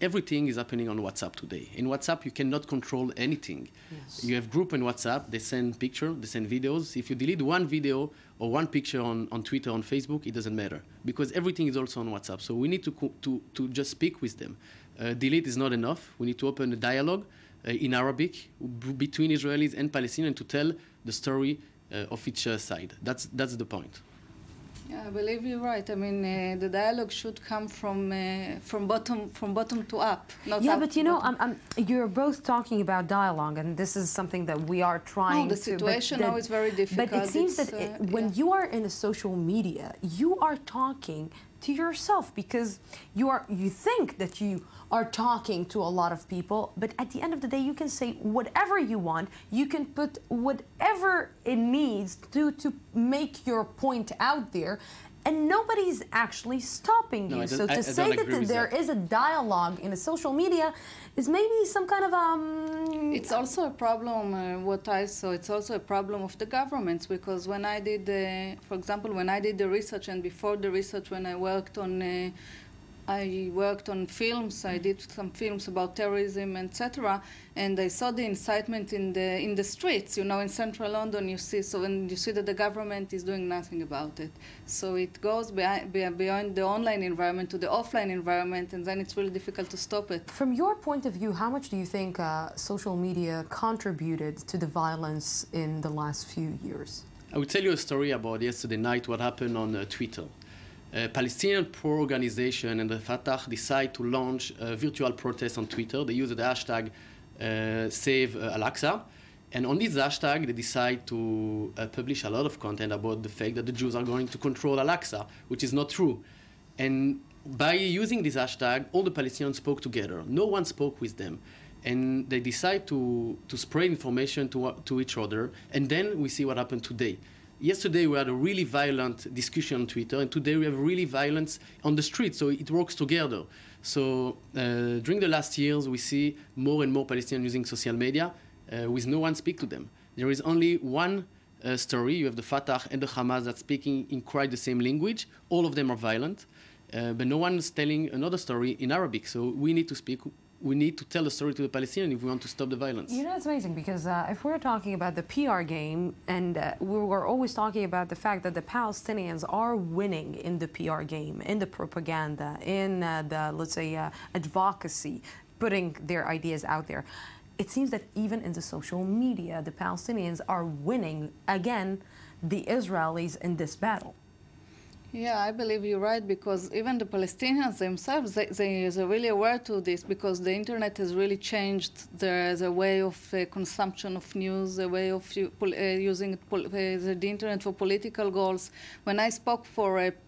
[SPEAKER 20] Everything is happening on WhatsApp today. In WhatsApp, you cannot control anything. Yes. You have group in WhatsApp, they send pictures, they send videos. If you delete one video or one picture on Twitter, on Facebook, it doesn't matter, because everything is also on WhatsApp. So we need to just speak with them. Delete is not enough. We need to open a dialogue in Arabic between Israelis and Palestinians to tell the story of each side. That's the point.
[SPEAKER 19] Yeah, I believe you're right. I mean, the dialogue should come from bottom to up, not
[SPEAKER 1] yeah,
[SPEAKER 19] up
[SPEAKER 1] but you know, you're both talking about dialogue, and this is something that we are trying to...
[SPEAKER 19] No, the situation now is very difficult.
[SPEAKER 1] But it seems that when you are in a social media, you are talking to yourself, because you think that you are talking to a lot of people, but at the end of the day, you can say whatever you want. You can put whatever it needs to make your point out there, and nobody's actually stopping you. So to say that there is a dialogue in a social media is maybe some kind of
[SPEAKER 19] It's also a problem, what I saw, it's also a problem of the governments, because when I did, for example, when I did the research, and before the research, when I worked on films. I did some films about terrorism, etc. And I saw the incitement in the streets. You know, in central London, you see. So when you see that the government is doing nothing about it, so it goes beyond the online environment to the offline environment, and then it's really difficult to stop it.
[SPEAKER 1] From your point of view, how much do you think social media contributed to the violence in the last few years?
[SPEAKER 20] I will tell you a story about yesterday night, what happened on Twitter. Palestinian pro-organization and the Fatah decide to launch a virtual protest on Twitter. They use the hashtag Save Al-Aqsa. And on this hashtag, they decide to publish a lot of content about the fact that the Jews are going to control Al-Aqsa, which is not true. And by using this hashtag, all the Palestinians spoke together. No one spoke with them. And they decide to spread information to each other. And then we see what happened today. Yesterday, we had a really violent discussion on Twitter, and today we have really violence on the street, so it works together. So during the last years, we see more and more Palestinians using social media with no one speak to them. There is only one story. You have the Fatah and the Hamas that speaking in quite the same language. All of them are violent, but no one is telling another story in Arabic. So we need to speak. We need to tell a story to the Palestinians if we want to stop the violence.
[SPEAKER 1] You know, it's amazing, because if we're talking about the PR game, and we were always talking about the fact that the Palestinians are winning in the PR game, in the propaganda, in the, let's say, advocacy, putting their ideas out there. It seems that even in the social media, the Palestinians are winning, again, the Israelis in this battle.
[SPEAKER 19] Yeah, I believe you're right, because even the Palestinians themselves, they are really aware to this, because the internet has really changed the way of consumption of news, the way of using the internet for political goals. When I spoke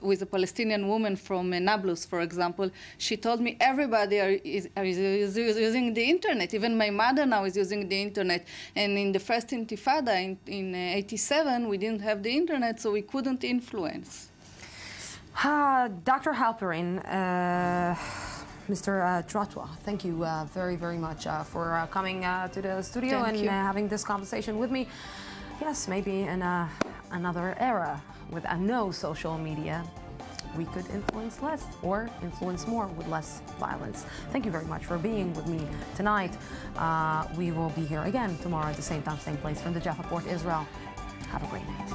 [SPEAKER 19] with a Palestinian woman from Nablus, for example, she told me everybody is using the internet. Even my mother now is using the internet. And in the first Intifada in '87, we didn't have the internet, so we couldn't influence.
[SPEAKER 1] Dr. Halperin, Mr. Tratwa, thank you very, very much for coming to the studio and having this conversation with me. Yes, maybe in another era with no social media, we could influence less or influence more with less violence. Thank you very much for being with me tonight. We will be here again tomorrow at the same time, same place from the Jaffa Port, Israel. Have a great night.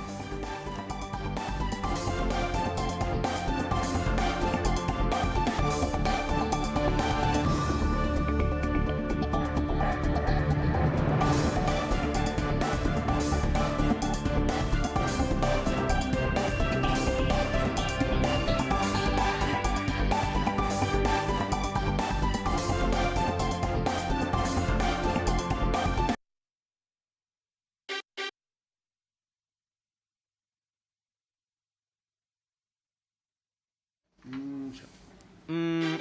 [SPEAKER 11] Sure.